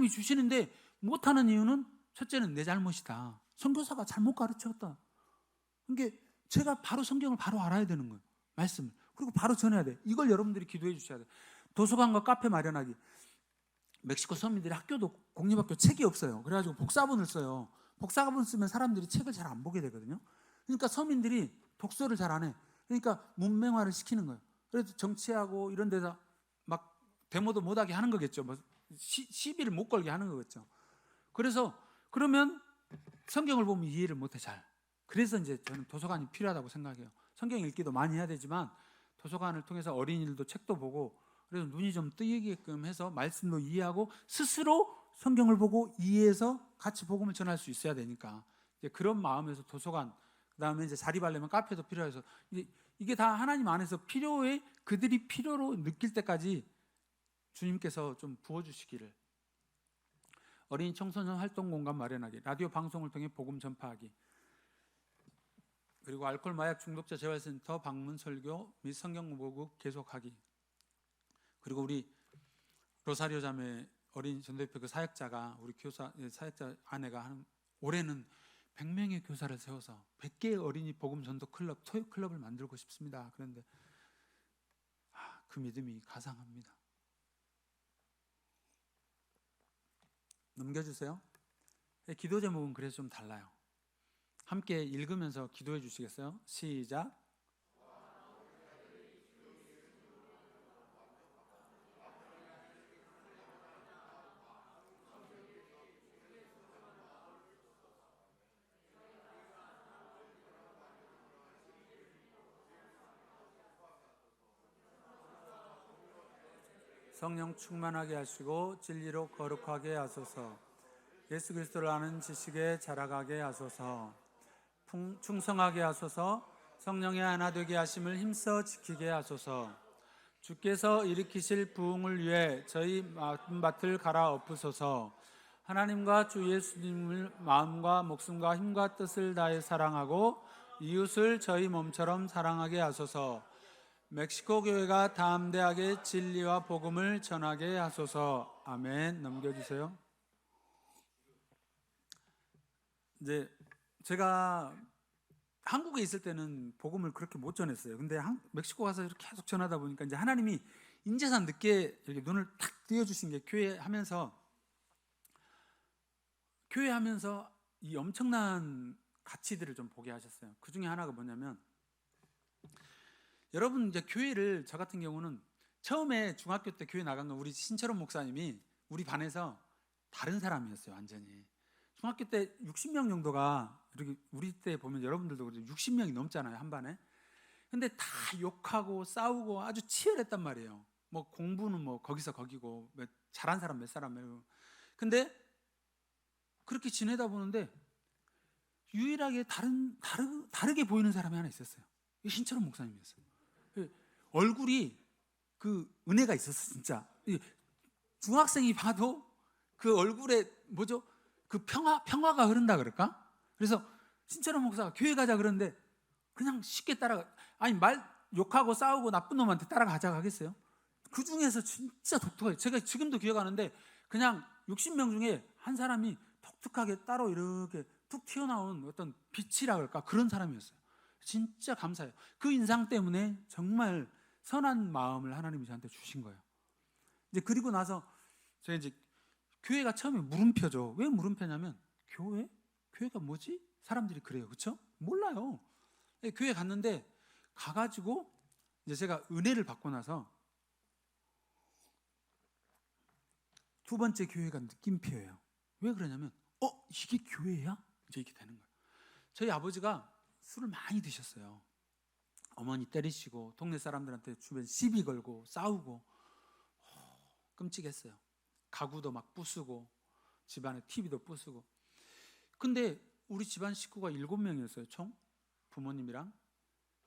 Speaker 1: 주시는데 못하는 이유는 첫째는 내 잘못이다. 선교사가 잘못 가르쳤다. 그러니까 제가 바로 성경을 바로 알아야 되는 거예요. 말씀을. 그리고 바로 전해야 돼. 이걸 여러분들이 기도해 주셔야 돼. 도서관과 카페 마련하기. 멕시코 서민들이 학교도 공립학교 책이 없어요. 그래가지고 복사본을 써요. 복사본 쓰면 사람들이 책을 잘 안 보게 되거든요. 그러니까 서민들이 독서를 잘 안 해. 그러니까 문맹화를 시키는 거예요. 그래서 정치하고 이런 데서 막 데모도 못하게 하는 거겠죠. 뭐 시비를 못 걸게 하는 거겠죠. 그래서 그러면 성경을 보면 이해를 못해 잘. 그래서 이제 저는 도서관이 필요하다고 생각해요. 성경 읽기도 많이 해야 되지만 도서관을 통해서 어린이들도 책도 보고 그래서 눈이 좀 뜨이게끔 해서 말씀도 이해하고 스스로 성경을 보고 이해해서 같이 복음을 전할 수 있어야 되니까 이제 그런 마음에서 도서관 그다음에 이제 자립하려면 카페도 필요해서 이게 다 하나님 안에서 필요해 그들이 필요로 느낄 때까지 주님께서 좀 부어주시기를. 어린이 청소년 활동 공간 마련하기, 라디오 방송을 통해 복음 전파하기, 그리고 알코올 마약 중독자 재활센터 방문 설교 및 성경 공부국 계속하기. 그리고 우리 로사리오 자매 어린 전도협회 그 사역자가 우리 교사 사역자 아내가 하는 올해는 100명의 교사를 세워서 100개의 어린이 복음 전도 클럽 토요 클럽을 만들고 싶습니다. 그런데 그 믿음이 가상합니다. 넘겨주세요. 기도 제목은 그래서 좀 달라요. 함께 읽으면서 기도해 주시겠어요? 시작. 성령 충만하게 하시고 진리로 거룩하게 하소서. 예수 그리스도를 아는 지식에 자라가게 하소서. 충성하게 하소서. 성령의 하나 되게 하심을 힘써 지키게 하소서. 주께서 일으키실 부흥을 위해 저희 마음밭을 갈아엎으소서. 하나님과 주 예수님을 마음과 목숨과 힘과 뜻을 다해 사랑하고 이웃을 저희 몸처럼 사랑하게 하소서. 멕시코 교회가 담대하게 진리와 복음을 전하게 하소서. 아멘. 넘겨주세요. 이제 제가 한국에 있을 때는 복음을 그렇게 못 전했어요. 근데 멕시코 가서 이렇게 계속 전하다 보니까 이제 하나님이 인제산 늦게 이렇게 눈을 탁 띄워주신 게 교회 하면서 이 엄청난 가치들을 좀 보게 하셨어요. 그 중에 하나가 뭐냐면, 여러분 이제 교회를, 저 같은 경우는 처음에 중학교 때 교회 나간 건 우리 신철원 목사님이 우리 반에서 다른 사람이었어요. 완전히 중학교 때 60명 정도가, 이렇게 우리 때 보면 여러분들도 60명이 넘잖아요, 한 반에. 근데 다 욕하고 싸우고 아주 치열했단 말이에요. 뭐 공부는 뭐 거기서 거기고, 잘한 사람 몇 사람이에요. 근데 그렇게 지내다 보는데 유일하게 다르게 보이는 사람이 하나 있었어요. 신철원 목사님이었어요. 얼굴이 그 은혜가 있었어, 진짜. 중학생이 봐도 그 얼굴에 뭐죠? 그 평화가 흐른다 그럴까? 그래서 신철원 목사가 교회 가자 그러는데 그냥 쉽게 따라가. 아니, 말 욕하고 싸우고 나쁜 놈한테 따라가자고 하겠어요? 그 중에서 진짜 독특해요. 제가 지금도 기억하는데 그냥 60명 중에 한 사람이 독특하게 따로 이렇게 툭 튀어나온 어떤 빛이라 그럴까? 그런 사람이었어요. 진짜 감사해요. 그 인상 때문에 정말 선한 마음을 하나님이 저한테 주신 거예요. 이제 그리고 나서 제가 이제 교회가 처음에 물음표죠. 왜 물음표냐면, 교회가 뭐지? 사람들이 그래요, 그렇죠? 몰라요. 교회 갔는데 가가지고 이제 제가 은혜를 받고 나서 두 번째 교회가 느낌표예요. 왜 그러냐면, 이게 교회야? 이제 이렇게 되는 거예요. 저희 아버지가 술을 많이 드셨어요. 어머니 때리시고 동네 사람들한테 주변 시비 걸고 싸우고, 끔찍했어요. 가구도 막 부수고 집안에 TV도 부수고. 근데 우리 집안 식구가 7명이었어요, 총. 부모님이랑.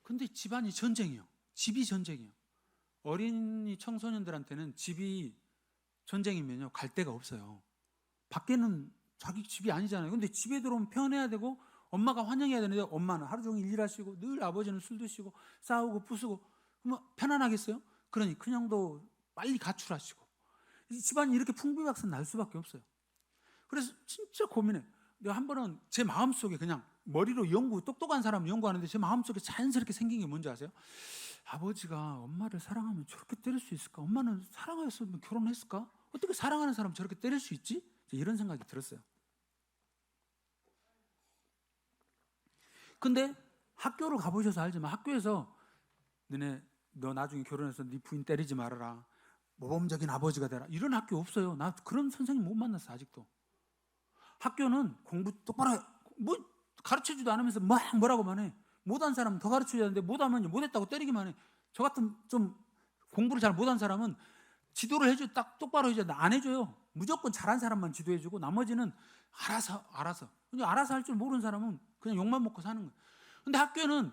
Speaker 1: 근데 집안이 전쟁이에요. 집이 전쟁이에요. 어린이 청소년들한테는 집이 전쟁이면요, 갈 데가 없어요. 밖에는 자기 집이 아니잖아요. 근데 집에 들어오면 편해야 되고 엄마가 환영해야 되는데, 엄마는 하루 종일 일하시고 늘 아버지는 술 드시고 싸우고 부수고, 그러면 편안하겠어요? 그러니 큰형도 빨리 가출하시고, 집안이 이렇게 풍비박산 날 수밖에 없어요. 그래서 진짜 고민해. 내가 한 번은 제 마음속에, 그냥 머리로 똑똑한 사람 연구하는데 제 마음속에 자연스럽게 생긴 게 뭔지 아세요? 아버지가 엄마를 사랑하면 저렇게 때릴 수 있을까? 엄마는 사랑하였으면 결혼했을까? 어떻게 사랑하는 사람 저렇게 때릴 수 있지? 이런 생각이 들었어요. 근데 학교를 가보셔서 알지만, 학교에서 너 나중에 결혼해서 네 부인 때리지 말아라, 모범적인 아버지가 되라, 이런 학교 없어요. 나 그런 선생님 못 만났어, 아직도. 학교는 공부 똑바로 뭐 가르쳐주지도 않으면서 뭐라고만 해. 못한 사람은 더 가르쳐줘야 되는데 못하면 못했다고 때리기만 해. 저 같은 좀 공부를 잘 못한 사람은 지도를 해줘, 딱 똑바로 해줘. 안 해줘요. 무조건 잘한 사람만 지도해주고 나머지는 알아서 할 줄 모르는 사람은 그냥 욕만 먹고 사는 거예요. 근데 학교는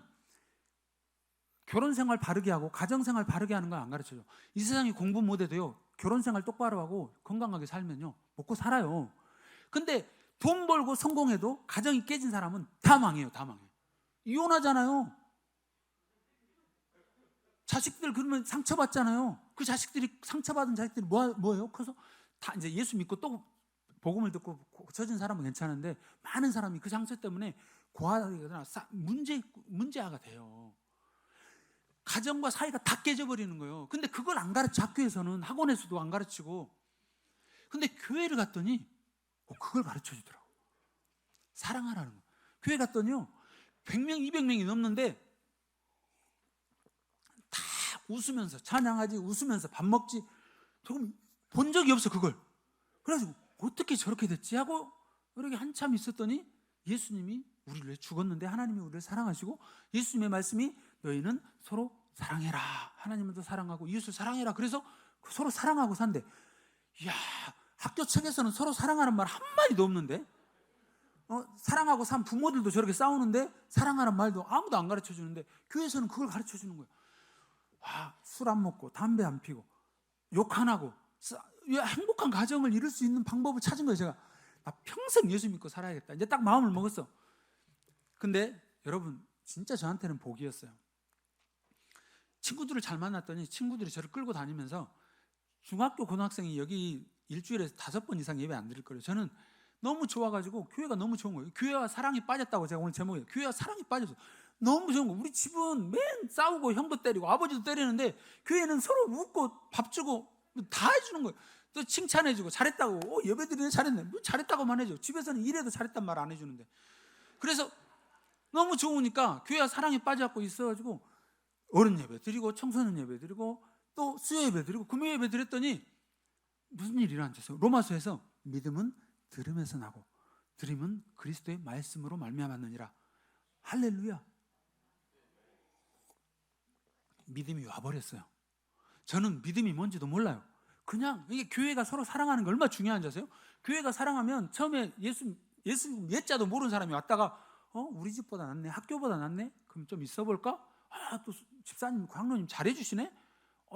Speaker 1: 결혼생활 바르게 하고 가정생활 바르게 하는 걸 안 가르쳐줘. 이 세상에 공부 못해도요, 결혼생활 똑바로 하고 건강하게 살면요, 먹고 살아요. 근데 돈 벌고 성공해도 가정이 깨진 사람은 다 망해요. 다 망해요. 이혼하잖아요. 자식들 그러면 상처받잖아요. 그 자식들이, 상처받은 자식들이 뭐예요? 커서 다 이제 예수 믿고 또 복음을 듣고 고쳐진 사람은 괜찮은데 많은 사람이 그 상처 때문에 고아되거나 문제아가 돼요. 가정과 사이가 다 깨져버리는 거예요. 근데 그걸 안 가르쳐. 학교에서는, 학원에서도 안 가르치고. 근데 교회를 갔더니 그걸 가르쳐 주더라고. 사랑하라는 거. 교회 갔더니요 100명 200명이 넘는데 다 웃으면서 찬양하지, 웃으면서 밥 먹지. 조금 본 적이 없어 그걸. 그래가지고 어떻게 저렇게 됐지 하고 이렇게 한참 있었더니 예수님이 우리를 위해 죽었는데 하나님이 우리를 사랑하시고 예수님의 말씀이 너희는 서로 사랑해라. 하나님도 사랑하고 이웃을 사랑해라. 그래서 서로 사랑하고 산대. 이야, 학교 책에서는 서로 사랑하는 말 한마디도 없는데 사랑하고 산 부모들도 저렇게 싸우는데 사랑하는 말도 아무도 안 가르쳐 주는데 교회에서는 그걸 가르쳐 주는 거예요. 술 안 먹고 담배 안 피고 욕 안 하고 행복한 가정을 이룰 수 있는 방법을 찾은 거예요. 제가 나 평생 예수 믿고 살아야겠다. 이제 딱 마음을 먹었어. 근데 여러분 진짜 저한테는 복이었어요. 친구들을 잘 만났더니 친구들이 저를 끌고 다니면서 중학교 고등학생이 여기 일주일에 5번 이상 예배 안 드릴 거예요. 저는 너무 좋아가지고 교회가 너무 좋은 거예요. 교회와 사랑이 빠졌다고 제가 오늘 제목이에요. 교회와 사랑이 빠졌어. 너무 좋은 거예요. 우리 집은 맨 싸우고 형도 때리고 아버지도 때리는데 교회는 서로 웃고 밥 주고 다 해주는 거예요. 또 칭찬해주고 잘했다고. 예배 드리네 잘했네. 뭐 잘했다고만 해줘. 집에서는 이래도 잘했단 말 안 해주는데. 그래서 너무 좋으니까 교회와 사랑이 빠져갖고 있어가지고 어른 예배 드리고 청소년 예배 드리고 또 수요 예배 드리고 금요 예배 드렸더니 무슨 일이 일어났어요? 로마서에서 믿음은 들음에서 나고 들음은 그리스도의 말씀으로 말미암았느니라. 할렐루야. 믿음이 와버렸어요. 저는 믿음이 뭔지도 몰라요. 그냥 이게 교회가 서로 사랑하는 게 얼마나 중요한지 아세요? 교회가 사랑하면 처음에 예수 예자도 모르는 사람이 왔다가 우리 집보다 낫네, 학교보다 낫네. 그럼 좀 있어 볼까? 또 집사님, 광로님 잘해주시네.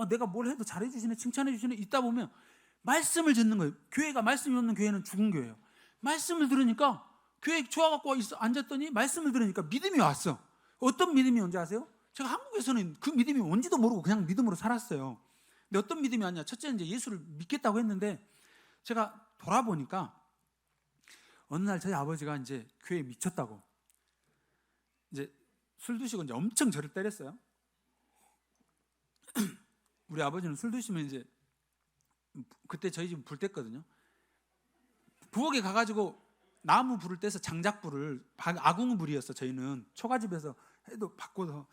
Speaker 1: 내가 뭘 해도 잘해주시네, 칭찬해주시네. 있다 보면 말씀을 듣는 거예요. 교회가 말씀이 없는 교회는 죽은 교회예요. 말씀을 들으니까 교회 좋아갖고 앉았더니 말씀을 들으니까 믿음이 왔어. 어떤 믿음이 온지 아세요? 제가 한국에서는 그 믿음이 뭔지도 모르고 그냥 믿음으로 살았어요. 근데 어떤 믿음이 왔냐? 첫째는 이제 예수를 믿겠다고 했는데 제가 돌아보니까 어느 날 저희 아버지가 이제 교회에 미쳤다고 이제 술 드시고 이제 엄청 저를 때렸어요. 우리 아버지는 술 드시면 이제 그때 저희 집 불 뗐거든요. 부엌에 가가지고 나무 불을 떼서 장작불을, 아궁불이었어. 저희는 초가집에서 해도 바꿔서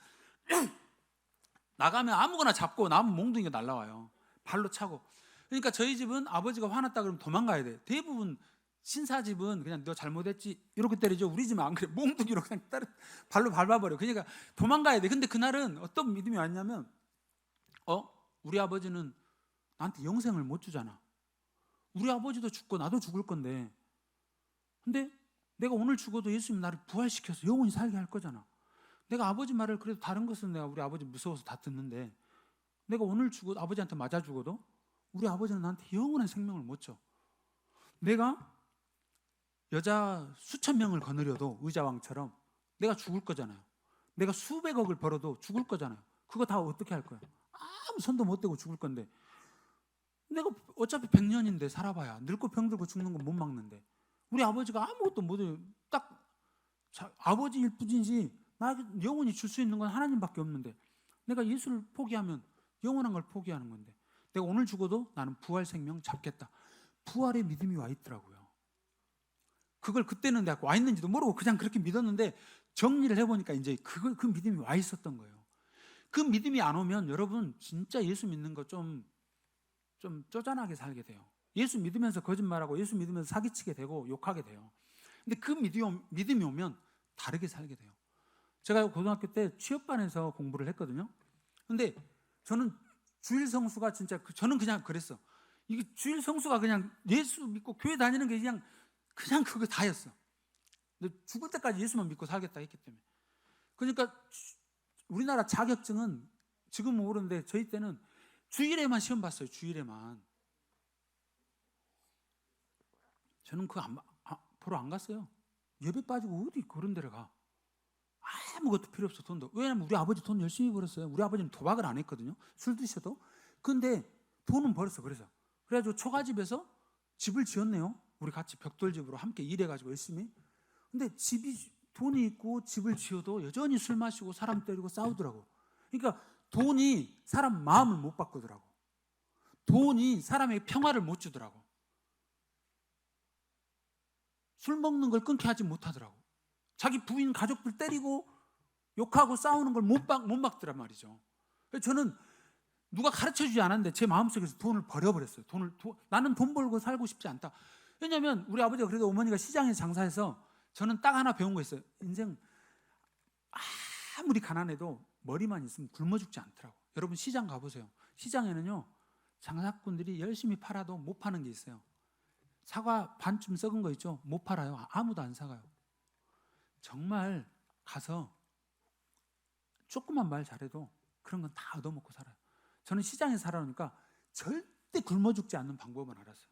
Speaker 1: 나가면 아무거나 잡고 나무 몽둥이가 날라와요. 발로 차고. 그러니까 저희 집은 아버지가 화났다 그러면 도망가야 돼. 대부분 신사집은 그냥 너 잘못했지 이렇게 때리죠. 우리 집은 안 그래. 몽둥이로 그냥 발로 밟아버려. 그러니까 도망가야 돼. 근데 그날은 어떤 믿음이 왔냐면 우리 아버지는 나한테 영생을 못 주잖아. 우리 아버지도 죽고 나도 죽을 건데, 근데 내가 오늘 죽어도 예수님이 나를 부활시켜서 영원히 살게 할 거잖아. 내가 아버지 말을, 그래도 다른 것은 내가 우리 아버지 무서워서 다 듣는데, 내가 오늘 죽어도, 아버지한테 맞아 죽어도 우리 아버지는 나한테 영원한 생명을 못 줘. 내가 여자 수천 명을 거느려도 의자왕처럼 내가 죽을 거잖아요. 내가 수백억을 벌어도 죽을 거잖아요. 그거 다 어떻게 할 거야? 아무 손도 못 대고 죽을 건데, 내가 어차피 100년인데 살아봐야 늙고 병들고 죽는 건 못 막는데, 우리 아버지가 아무것도 못해요. 딱 아버지일 뿐이지 나에게 영원히 줄 수 있는 건 하나님밖에 없는데, 내가 예수를 포기하면 영원한 걸 포기하는 건데, 내가 오늘 죽어도 나는 부활 생명 잡겠다. 부활의 믿음이 와 있더라고요. 그걸 그때는 내가 와 있는지도 모르고 그냥 그렇게 믿었는데, 정리를 해보니까 이제 그 믿음이 와 있었던 거예요. 그 믿음이 안 오면 여러분 진짜 예수 믿는 거 좀 쪼잔하게 살게 돼요. 예수 믿으면서 거짓말하고 예수 믿으면서 사기치게 되고 욕하게 돼요. 근데 그 믿음이 오면 다르게 살게 돼요. 제가 고등학교 때 취업반에서 공부를 했거든요. 근데 저는 주일 성수가 진짜 저는 그냥 그랬어. 이게 주일 성수가 그냥 예수 믿고 교회 다니는 게 그냥 그거 다였어. 근데 죽을 때까지 예수만 믿고 살겠다 했기 때문에. 그러니까 우리나라 자격증은 지금은 모르는데 저희 때는 주일에만 시험 봤어요. 주일에만. 저는 그거 보러 안 갔어요. 예배 빠지고 어디 그런 데를 가. 아무것도 필요 없어. 돈도. 왜냐면 우리 아버지 돈 열심히 벌었어요. 우리 아버지는 도박을 안 했거든요. 술 드셔도. 근데 돈은 벌었어. 그래가지고 초가집에서 집을 지었네요. 우리 같이 벽돌집으로 함께 일해가지고 열심히. 근데 돈이 있고 집을 지어도 여전히 술 마시고 사람 때리고 싸우더라고. 그러니까 돈이 사람 마음을 못 바꾸더라고. 돈이 사람에게 평화를 못 주더라고. 술 먹는 걸 끊게 하지 못하더라고. 자기 부인 가족들 때리고 욕하고 싸우는 걸 못 막더란 말이죠. 그래서 저는 누가 가르쳐주지 않았는데 제 마음속에서 돈을 버려버렸어요. 나는 돈 벌고 살고 싶지 않다. 왜냐하면 우리 아버지가 그래도 어머니가 시장에서 장사해서 저는 딱 하나 배운 거 있어요. 인생 아무리 가난해도 머리만 있으면 굶어 죽지 않더라고. 여러분 시장 가보세요. 시장에는요 장사꾼들이 열심히 팔아도 못 파는 게 있어요. 사과 반쯤 썩은 거 있죠? 못 팔아요. 아무도 안 사가요. 정말 가서 조금만 말 잘해도 그런 건 다 얻어먹고 살아요. 저는 시장에 살아오니까 절대 굶어 죽지 않는 방법을 알았어요.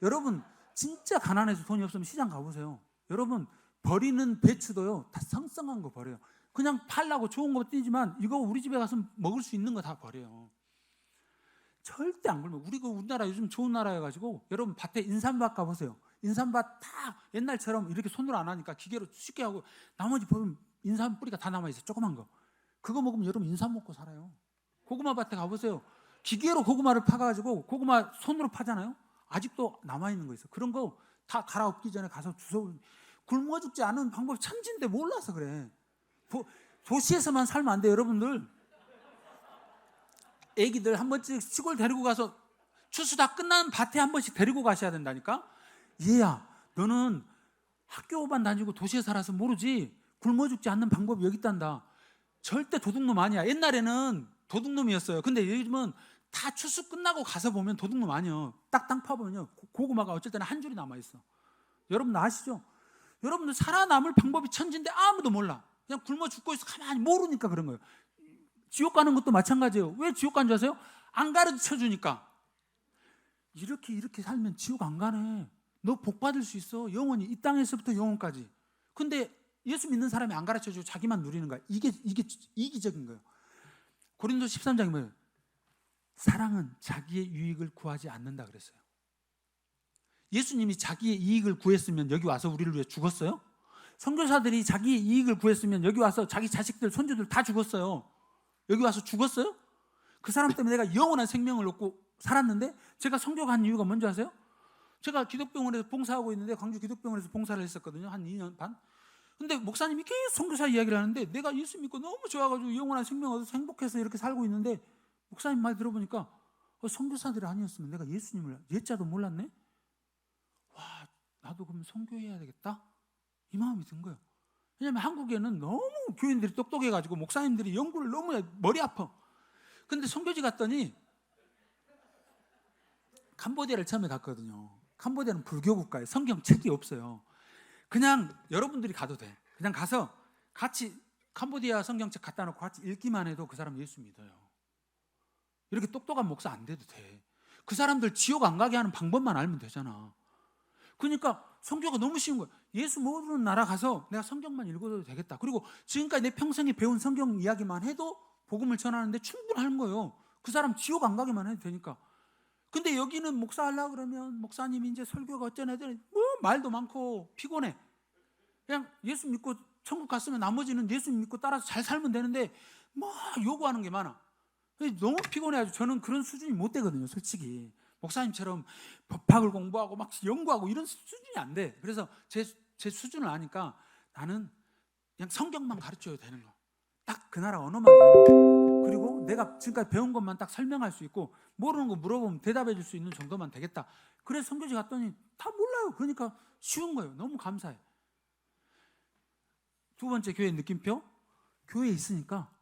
Speaker 1: 여러분 진짜 가난해서 돈이 없으면 시장 가보세요. 여러분 버리는 배추도요 다 성성한 거 버려요. 그냥 팔라고 좋은 거 띄지만 이거 우리 집에 가서 먹을 수 있는 거 다 버려요. 절대 안 굶어. 우리나라 요즘 좋은 나라여가지고 여러분 밭에 인삼밭 가보세요. 인삼밭 다 옛날처럼 이렇게 손으로 안 하니까 기계로 쉽게 하고 나머지 보면 인삼 뿌리가 다 남아있어요. 조그만 거. 그거 먹으면 여러분 인삼 먹고 살아요. 고구마 밭에 가보세요. 기계로 고구마를 파가지고 고구마 손으로 파잖아요. 아직도 남아있는 거 있어요. 그런 거 다 갈아엎기 전에 가서 주워. 굶어 죽지 않은 방법 천지인데 몰라서 그래. 도시에서만 살면 안 돼요. 여러분들 애기들 한 번씩 시골 데리고 가서 추수 다 끝난 밭에 한 번씩 데리고 가셔야 된다니까. 얘야 너는 학교만 다니고 도시에 살아서 모르지 굶어 죽지 않는 방법이 여기 있단다. 절대 도둑놈 아니야. 옛날에는 도둑놈이었어요. 근데 요즘은 다 추수 끝나고 가서 보면 도둑놈 아니에요. 딱 땅 파보면요 고구마가 어쩔 때는 한 줄이 남아있어. 여러분 아시죠? 여러분들 살아남을 방법이 천지인데 아무도 몰라. 그냥 굶어 죽고 있어. 가만히 모르니까 그런 거예요. 지옥 가는 것도 마찬가지예요. 왜 지옥 간 줄 아세요? 안 가르쳐 주니까. 이렇게 살면 지옥 안 가네. 너 복 받을 수 있어. 영원히 이 땅에서부터 영원까지. 근데 예수 믿는 사람이 안 가르쳐 주고 자기만 누리는 거야. 이게 이기적인 거예요. 고린도 13장에 뭐예요? 사랑은 자기의 유익을 구하지 않는다 그랬어요. 예수님이 자기의 이익을 구했으면 여기 와서 우리를 위해 죽었어요? 선교사들이 자기의 이익을 구했으면 여기 와서 자기 자식들, 손주들 다 죽었어요. 여기 와서 죽었어요? 그 사람 때문에 내가 영원한 생명을 얻고 살았는데 제가 선교 간 이유가 뭔지 아세요? 제가 기독병원에서 봉사하고 있는데 광주 기독병원에서 봉사를 했었거든요. 한 2년 반. 근데 목사님이 계속 선교사 이야기를 하는데 내가 예수 믿고 너무 좋아가지고 영원한 생명 얻어서 행복해서 이렇게 살고 있는데 목사님 말 들어보니까 선교사들이 아니었으면 내가 예수님을 예자도 몰랐네? 와, 나도 그럼 선교해야 되겠다? 이 마음이 든 거예요. 왜냐하면 한국에는 너무 교인들이 똑똑해가지고 목사님들이 연구를 너무 머리 아파. 근데 선교지 갔더니 캄보디아를 처음에 갔거든요. 캄보디아는 불교 국가에 성경책이 없어요. 그냥 여러분들이 가도 돼. 그냥 가서 같이 캄보디아 성경책 갖다 놓고 같이 읽기만 해도 그 사람 예수 믿어요. 이렇게 똑똑한 목사 안 돼도 돼. 그 사람들 지옥 안 가게 하는 방법만 알면 되잖아. 그러니까 성교가 너무 쉬운 거야. 예수 모르는 나라 가서 내가 성경만 읽어도 되겠다. 그리고 지금까지 내 평생에 배운 성경 이야기만 해도 복음을 전하는데 충분한 거예요. 그 사람 지옥 안 가게만 해도 되니까. 근데 여기는 목사 하려고 그러면 목사님이 이제 설교가 어쩌네 뭐 말도 많고 피곤해. 그냥 예수 믿고 천국 갔으면 나머지는 예수 믿고 따라서 잘 살면 되는데 뭐 요구하는 게 많아. 너무 피곤해가지고 저는 그런 수준이 못 되거든요, 솔직히. 목사님처럼 법학을 공부하고 막 연구하고 이런 수준이 안 돼. 그래서 제 수준을 아니까 나는 그냥 성경만 가르쳐야 되는 거. 딱 그 나라 언어만 되는 거. 그리고 내가 지금까지 배운 것만 딱 설명할 수 있고 모르는 거 물어보면 대답해 줄 수 있는 정도만 되겠다. 그래서 선교지 갔더니 다 몰라요. 그러니까 쉬운 거예요. 너무 감사해. 두 번째 교회 느낌표. 교회에 있으니까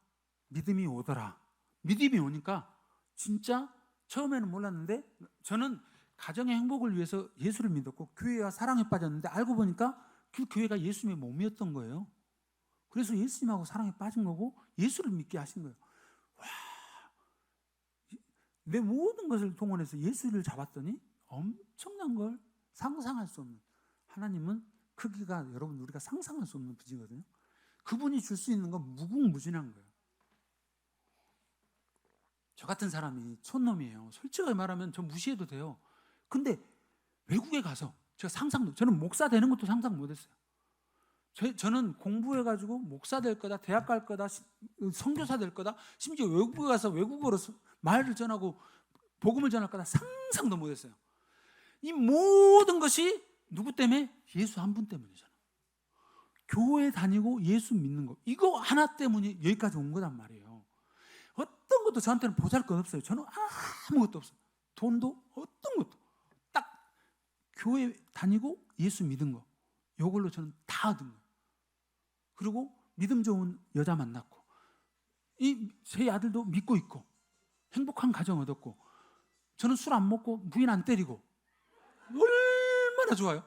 Speaker 1: 믿음이 오더라. 믿음이 오니까 진짜 처음에는 몰랐는데 저는 가정의 행복을 위해서 예수를 믿었고 교회와 사랑에 빠졌는데 알고 보니까 그 교회가 예수님의 몸이었던 거예요. 그래서 예수님하고 사랑에 빠진 거고 예수를 믿게 하신 거예요. 와, 내 모든 것을 동원해서 예수를 잡았더니 엄청난 걸 상상할 수 없는, 하나님은 크기가 여러분 우리가 상상할 수 없는 분이거든요. 그분이 줄 수 있는 건 무궁무진한 거예요. 저 같은 사람이 촌놈이에요. 솔직하게 말하면 저 무시해도 돼요. 근데 외국에 가서 제가 저는 목사 되는 것도 상상 못했어요. 저는 공부해가지고 목사 될 거다, 대학 갈 거다, 선교사 될 거다, 심지어 외국에 가서 외국어로 말을 전하고 복음을 전할 거다 상상도 못했어요. 이 모든 것이 누구 때문에? 예수 한 분 때문이잖아요. 교회 다니고 예수 믿는 거, 이거 하나 때문에 여기까지 온 거단 말이에요. 어떤 것도 저한테는 보잘것 없어요. 저는 아무것도 없어요. 돈도 어떤 것도, 딱 교회 다니고 예수 믿은 거, 이걸로 저는 다 얻은 거예요. 그리고 믿음 좋은 여자 만났고, 제 아들도 믿고 있고, 행복한 가정 얻었고, 저는 술 안 먹고 부인 안 때리고, 얼마나 좋아요.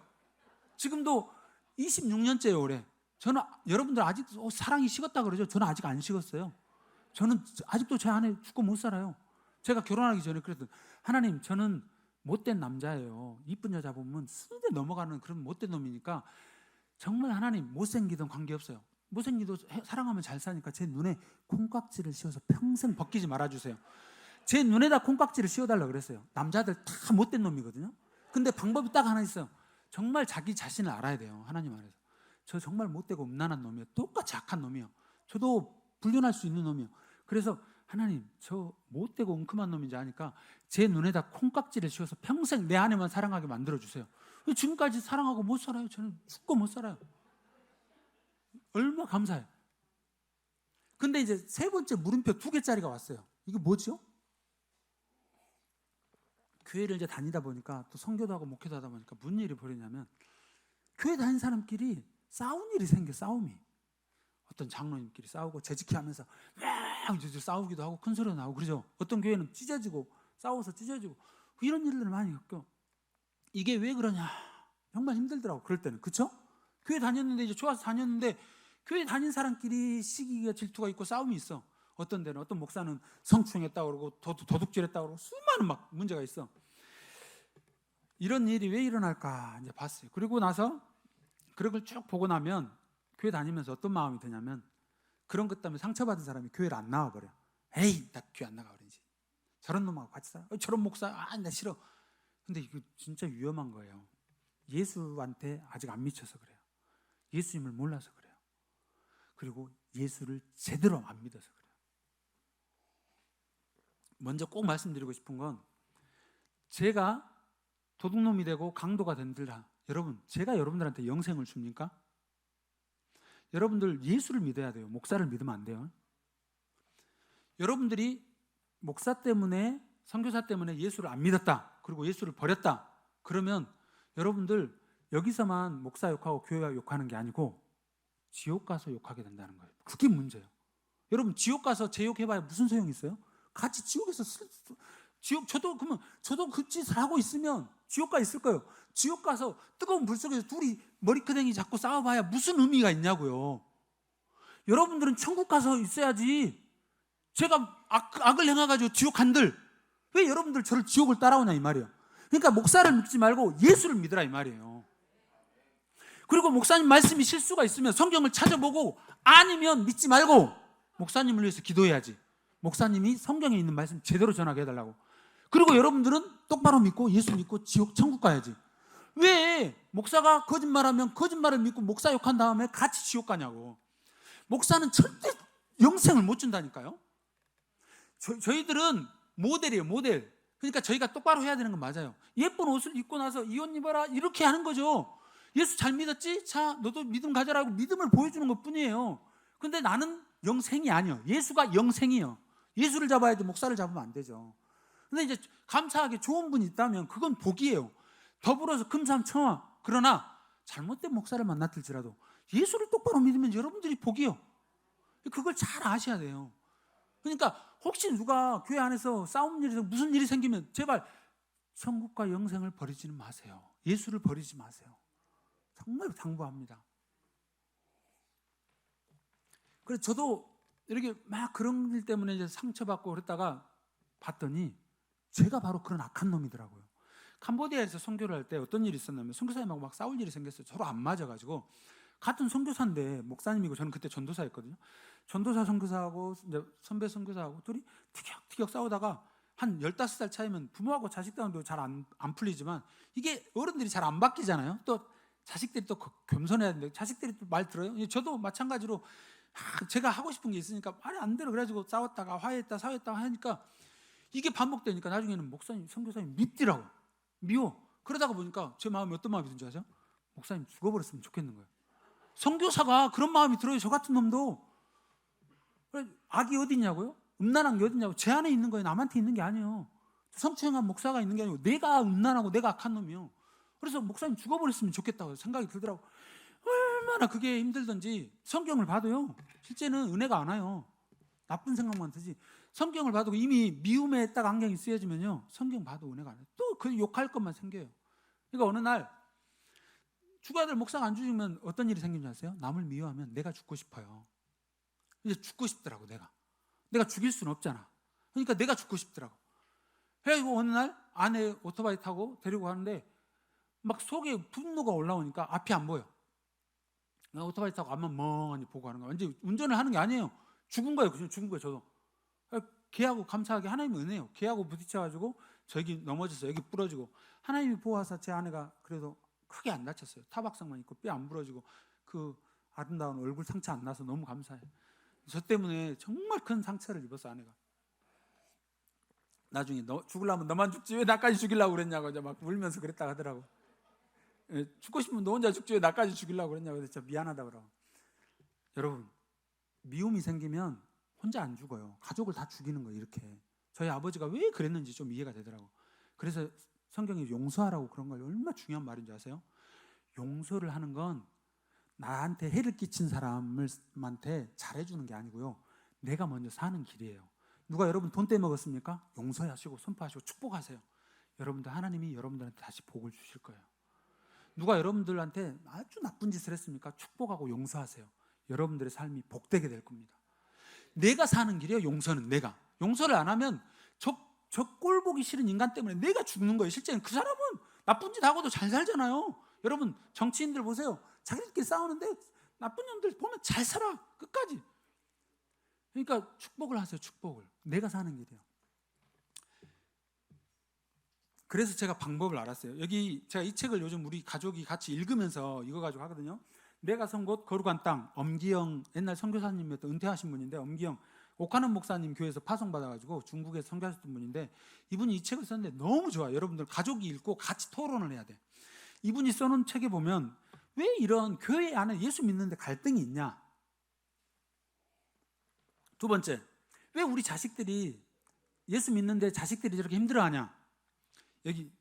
Speaker 1: 지금도 26년째예요 올해. 저는 여러분들 아직 사랑이 식었다 그러죠. 저는 아직 안 식었어요. 저는 아직도 제 안에 죽고 못 살아요. 제가 결혼하기 전에 그랬더니, 하나님, 저는 못된 남자예요. 이쁜 여자 보면 순대 넘어가는 그런 못된 놈이니까 정말 하나님, 못생기든 관계없어요. 못생기도 사랑하면 잘 사니까 제 눈에 콩깍지를 씌워서 평생 벗기지 말아주세요. 제 눈에다 콩깍지를 씌워달라고 그랬어요. 남자들 다 못된 놈이거든요. 근데 방법이 딱 하나 있어요. 정말 자기 자신을 알아야 돼요. 하나님 안에서. 저 정말 못되고 음란한 놈이에요. 똑같이 악한 놈이에요. 저도 불륜할 수 있는 놈이에요. 그래서 하나님, 저 못되고 웅큼한 놈인지 아니까 제 눈에다 콩깍지를 씌워서 평생 내 안에만 사랑하게 만들어주세요. 지금까지 사랑하고 못 살아요. 저는 죽고 못 살아요. 얼마나 감사해요. 근데 이제 세 번째 물음표 2개짜리가 왔어요. 이게 뭐죠? 교회를 이제 다니다 보니까, 또 선교도 하고 목회도 하다 보니까 무슨 일이 벌어지냐면, 교회 다니는 사람끼리 싸운 일이 생겨. 싸움이, 어떤 장로님끼리 싸우고 재직히 하면서 막 이제 싸우기도 하고 큰 소리가 나고 그러죠. 어떤 교회는 찢어지고, 싸워서 찢어지고, 이런 일들을 많이 겪고. 이게 왜 그러냐, 정말 힘들더라고 그럴 때는. 그쵸? 교회 다녔는데, 이제 좋아서 다녔는데, 교회 다닌 사람끼리 시기가, 질투가 있고 싸움이 있어. 어떤 데는, 어떤 목사는 성추행했다고 그러고 도둑질했다고 그러고 수많은 막 문제가 있어. 이런 일이 왜 일어날까 이제 봤어요. 그리고 나서 그런 걸 쭉 보고 나면, 교회 다니면서 어떤 마음이 드냐면, 그런 것 때문에 상처받은 사람이 교회를 안 나와버려. 에이, 나 교회 안 나가 그러지. 저런 놈하고 같이 살아. 저런 목사, 나 싫어. 근데 이거 진짜 위험한 거예요. 예수한테 아직 안 미쳐서 그래요. 예수님을 몰라서 그래요. 그리고 예수를 제대로 안 믿어서 그래요. 먼저 꼭 말씀드리고 싶은 건, 제가 도둑놈이 되고 강도가 된들라, 여러분, 제가 여러분들한테 영생을 줍니까? 여러분들 예수를 믿어야 돼요. 목사를 믿으면 안 돼요. 여러분들이 목사 때문에, 선교사 때문에 예수를 안 믿었다, 그리고 예수를 버렸다, 그러면 여러분들 여기서만 목사 욕하고 교회 욕하는 게 아니고 지옥 가서 욕하게 된다는 거예요. 그게 문제예요. 여러분, 지옥 가서 제 욕해봐야 무슨 소용이 있어요? 같이 지옥에서 저도 그 짓을 하고 있으면 지옥 가 있을 거예요. 지옥 가서 뜨거운 불 속에서 둘이 머리끄댕이 잡고 싸워봐야 무슨 의미가 있냐고요. 여러분들은 천국 가서 있어야지. 제가 악을 행해가지고 지옥 간들, 왜 여러분들 저를 지옥을 따라오냐 이 말이에요. 그러니까 목사를 믿지 말고 예수를 믿으라 이 말이에요. 그리고 목사님 말씀이 실수가 있으면 성경을 찾아보고, 아니면 믿지 말고 목사님을 위해서 기도해야지. 목사님이 성경에 있는 말씀 제대로 전하게 해달라고. 그리고 여러분들은 똑바로 믿고 예수 믿고 천국 가야지. 왜 목사가 거짓말하면 거짓말을 믿고 목사 욕한 다음에 같이 지옥 가냐고. 목사는 절대 영생을 못 준다니까요. 저희들은 모델이에요, 모델. 그러니까 저희가 똑바로 해야 되는 건 맞아요. 예쁜 옷을 입고 나서 이 옷 입어라 이렇게 하는 거죠. 예수 잘 믿었지? 자, 너도 믿음 가져라고 믿음을 보여주는 것 뿐이에요. 근데 나는 영생이 아니에요. 예수가 영생이에요. 예수를 잡아야지 목사를 잡으면 안 되죠. 근데 이제 감사하게 좋은 분이 있다면 그건 복이에요. 더불어서 금삼청아. 그러나 잘못된 목사를 만났을지라도 예수를 똑바로 믿으면 여러분들이 복이요. 그걸 잘 아셔야 돼요. 그러니까 혹시 누가 교회 안에서 싸움 일이, 무슨 일이 생기면 제발 천국과 영생을 버리지는 마세요. 예수를 버리지 마세요. 정말 당부합니다. 그래서 저도 이렇게 막 그런 일 때문에 이제 상처받고 그랬다가 봤더니 제가 바로 그런 악한 놈이더라고요. 캄보디아에서 선교를 할 때 어떤 일이 있었냐면, 선교사님하고 막 싸울 일이 생겼어요. 서로 안 맞아가지고. 같은 선교사인데 목사님이고 저는 그때 전도사였거든요. 전도사 선교사하고 이제 선배 선교사하고 둘이 티격티격 싸우다가 한 15살 차이면 부모하고 자식 간도 잘 안 풀리지만 이게 어른들이 잘 안 바뀌잖아요. 또 자식들이 또 겸손해야 되는데 자식들이 또 말 들어요. 저도 마찬가지로 제가 하고 싶은 게 있으니까 말이 안 들어. 그래가지고 싸웠다가 화해했다 하니까 이게 반복되니까 나중에는 목사님, 선교사님 밉더라고. 미워. 그러다가 보니까 제 마음이 어떤 마음이 든지 아세요? 목사님 죽어버렸으면 좋겠는 거예요. 선교사가 그런 마음이 들어요. 저 같은 놈도. 악이 어디 있냐고요? 음란한 게 어디 있냐고. 제 안에 있는 거예요. 남한테 있는 게 아니에요. 성추행한 목사가 있는 게 아니고 내가 음란하고 내가 악한 놈이요. 그래서 목사님 죽어버렸으면 좋겠다고 생각이 들더라고. 얼마나 그게 힘들던지 성경을 봐도요. 실제는 은혜가 안 와요. 나쁜 생각만 드지. 성경을 봐도 이미 미움에 딱 안경이 쓰여지면요. 성경 봐도 은혜가 안 와요. 또 그 욕할 것만 생겨요. 그러니까 어느 날 죽어야 될 목사가 안 죽으면 어떤 일이 생기는지 아세요? 남을 미워하면 내가 죽고 싶어요. 이제 죽고 싶더라고. 내가 죽일 수는 없잖아. 그러니까 내가 죽고 싶더라고. 그래가지고 어느 날 아내 오토바이 타고 데리고 가는데 막 속에 분노가 올라오니까 앞이 안 보여. 오토바이 타고 앞만 멍하니 보고 가는 거야. 완전 운전을 하는 게 아니에요. 죽은 거예요. 죽은 거예요. 저도. 걔하고 감사하게 하나님의 은혜예요. 걔하고 부딪혀가지고 저기 넘어져서 여기 부러지고 하나님이 보호하사 제 아내가 그래도 크게 안 다쳤어요. 타박상만 있고 뼈 안 부러지고 그 아름다운 얼굴 상처 안 나서 너무 감사해요. 저 때문에 정말 큰 상처를 입었어 아내가. 나중에 너 죽으려면 너만 죽지 왜 나까지 죽이려고 그랬냐고 이제 막 울면서 그랬다 하더라고. 죽고 싶으면 너 혼자 죽지 왜 나까지 죽이려고 그랬냐고. 그래서 진짜 미안하다 그러고. 여러분 미움이 생기면 혼자 안 죽어요. 가족을 다 죽이는 거예요. 이렇게. 저희 아버지가 왜 그랬는지 좀 이해가 되더라고. 그래서 성경에 용서하라고 그런 걸 얼마나 중요한 말인지 아세요? 용서를 하는 건 나한테 해를 끼친 사람한테 잘해주는 게 아니고요. 내가 먼저 사는 길이에요. 누가 여러분 돈 떼먹었습니까? 용서하시고 선포하시고 축복하세요. 여러분들 하나님이 여러분들한테 다시 복을 주실 거예요. 누가 여러분들한테 아주 나쁜 짓을 했습니까? 축복하고 용서하세요. 여러분들의 삶이 복되게 될 겁니다. 내가 사는 길이에요. 용서는 내가. 용서를 안 하면 저 꼴 보기 싫은 인간 때문에 내가 죽는 거예요. 실제는 그 사람은 나쁜 짓 하고도 잘 살잖아요. 여러분 정치인들 보세요. 자기들끼리 싸우는데 나쁜 놈들 보면 잘 살아. 끝까지. 그러니까 축복을 하세요. 축복을. 내가 사는 길이에요. 그래서 제가 방법을 알았어요. 여기 제가 이 책을 요즘 우리 가족이 같이 읽으면서 이거 가지고 하거든요. 내가 선 곳 거룩한 땅. 엄기영 옛날 선교사님이었던 은퇴하신 분인데 엄기영 옥하는 목사님 교회에서 파송받아가지고 중국에서 선교하셨던 분인데 이분이 이 책을 썼는데 너무 좋아요. 여러분들 가족이 읽고 같이 토론을 해야 돼. 이분이 써놓은 책에 보면 왜 이런 교회 안에 예수 믿는데 갈등이 있냐? 두 번째, 왜 우리 자식들이 예수 믿는데 자식들이 저렇게 힘들어하냐? 여기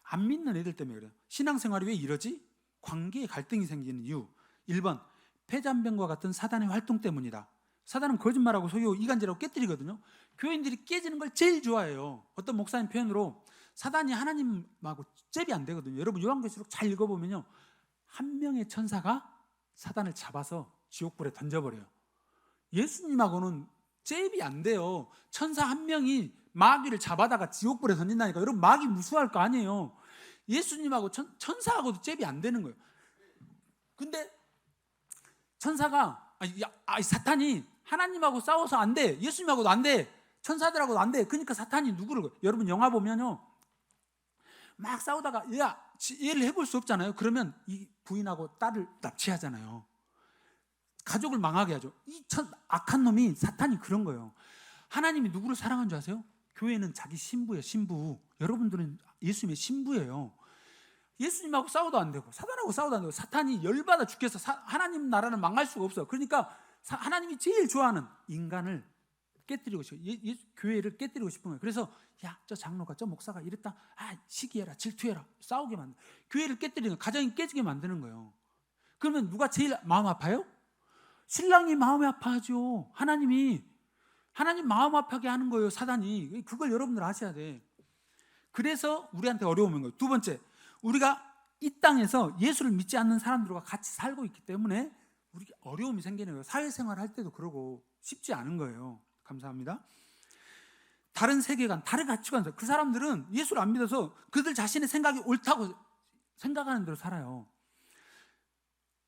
Speaker 1: 안 믿는 애들 때문에 그래요. 신앙생활이 왜 이러지? 관계에 갈등이 생기는 이유. 1번, 폐잔병과 같은 사단의 활동 때문이다. 사단은 거짓말하고 속이고 이간질하고 깨뜨리거든요. 교인들이 깨지는 걸 제일 좋아해요. 어떤 목사님 표현으로 사단이 하나님하고 잽이 안 되거든요. 여러분 요한계시록 잘 읽어보면요, 한 명의 천사가 사단을 잡아서 지옥불에 던져버려요. 예수님하고는 잽이 안 돼요. 천사 한 명이 마귀를 잡아다가 지옥불에 던진다니까. 여러분 마귀 무수할 거 아니에요. 예수님하고 천사하고도 잽이 안 되는 거예요. 근데 천사가 사탄이 하나님하고 싸워서 안 돼. 예수님하고도 안 돼. 천사들하고도 안 돼. 그러니까 사탄이 누구를, 여러분 영화 보면요, 막 싸우다가 얘를 해볼 수 없잖아요. 그러면 이 부인하고 딸을 납치하잖아요. 가족을 망하게 하죠. 악한 놈이 사탄이 그런 거예요. 하나님이 누구를 사랑한 줄 아세요? 교회는 자기 신부예요. 신부. 여러분들은 예수님의 신부예요. 예수님하고 싸워도 안 되고 사탄하고 싸워도 안 되고 사탄이 열받아 죽겠어. 하나님 나라는 망할 수가 없어. 그러니까 하나님이 제일 좋아하는 인간을 깨뜨리고 싶어요. 교회를 깨뜨리고 싶은 거예요. 그래서 저 장로가 저 목사가 이랬다. 시기해라, 질투해라, 싸우게 만들. 교회를 깨뜨리는, 가정이 깨지게 만드는 거예요. 그러면 누가 제일 마음 아파요? 신랑이 마음이 아파하죠. 하나님 마음 아파게 하는 거예요. 사단이. 그걸 여러분들 아셔야 돼. 그래서 우리한테 어려움인 거예요. 두 번째, 우리가 이 땅에서 예수를 믿지 않는 사람들과 같이 살고 있기 때문에 우리 어려움이 생기는 거예요. 사회생활 할 때도 그러고 쉽지 않은 거예요. 감사합니다. 다른 세계관, 다른 가치관, 그 사람들은 예수를 안 믿어서 그들 자신의 생각이 옳다고 생각하는 대로 살아요.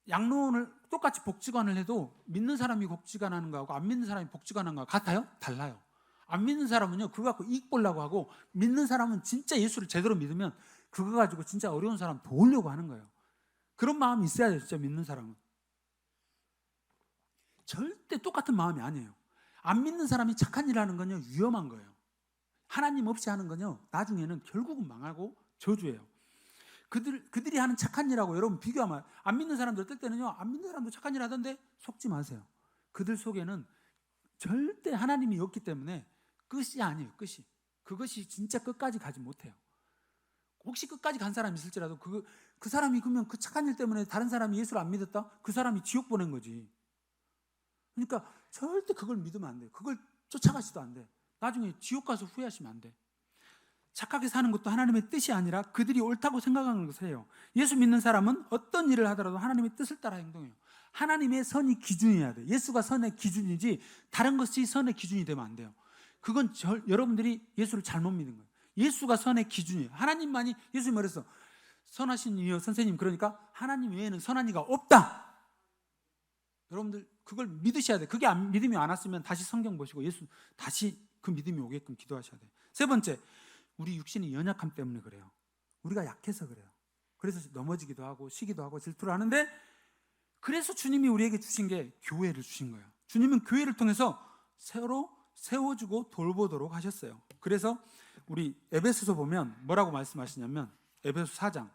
Speaker 1: 양로원을 똑같이 복지관을 해도 믿는 사람이 복지관 하는 거하고 안 믿는 사람이 복지관 하는 거 같아요? 달라요. 안 믿는 사람은요 그거 갖고 이익 보려고 하고, 믿는 사람은 진짜 예수를 제대로 믿으면 그거 가지고 진짜 어려운 사람 도우려고 하는 거예요. 그런 마음이 있어야 돼요. 진짜 믿는 사람은. 절대 똑같은 마음이 아니에요. 안 믿는 사람이 착한 일 하는 건요 위험한 거예요. 하나님 없이 하는 건요 나중에는 결국은 망하고 저주예요. 그들이 하는 착한 일하고 여러분 비교하면, 안 믿는 사람들 뜰 때는요 안 믿는 사람도 착한 일 하던데 속지 마세요. 그들 속에는 절대 하나님이 없기 때문에 끝이 아니에요. 끝이. 그것이 진짜 끝까지 가지 못해요. 혹시 끝까지 간 사람이 있을지라도 그 사람이 그러면 그 착한 일 때문에 다른 사람이 예수를 안 믿었다? 그 사람이 지옥 보낸 거지. 그러니까 절대 그걸 믿으면 안 돼요. 그걸 쫓아가시도 안 돼. 나중에 지옥 가서 후회하시면 안 돼. 착하게 사는 것도 하나님의 뜻이 아니라 그들이 옳다고 생각하는 것을 해요. 예수 믿는 사람은 어떤 일을 하더라도 하나님의 뜻을 따라 행동해요. 하나님의 선이 기준이어야 돼. 예수가 선의 기준이지 다른 것이 선의 기준이 되면 안 돼요. 그건 여러분들이 예수를 잘못 믿는 거예요. 예수가 선의 기준이에요. 하나님만이, 예수님이 말했어. 선하신 이여 선생님, 그러니까 하나님 외에는 선한 이가 없다. 여러분들 그걸 믿으셔야 돼. 그게 믿음이 안 왔으면 다시 성경 보시고 예수 다시 그 믿음이 오게끔 기도하셔야 돼요. 세 번째, 우리 육신의 연약함 때문에 그래요. 우리가 약해서 그래요. 그래서 넘어지기도 하고 쉬기도 하고 질투를 하는데, 그래서 주님이 우리에게 주신 게 교회를 주신 거예요. 주님은 교회를 통해서 서로 세워주고 돌보도록 하셨어요. 그래서 우리 에베소서 보면 뭐라고 말씀하시냐면, 에베소 4장.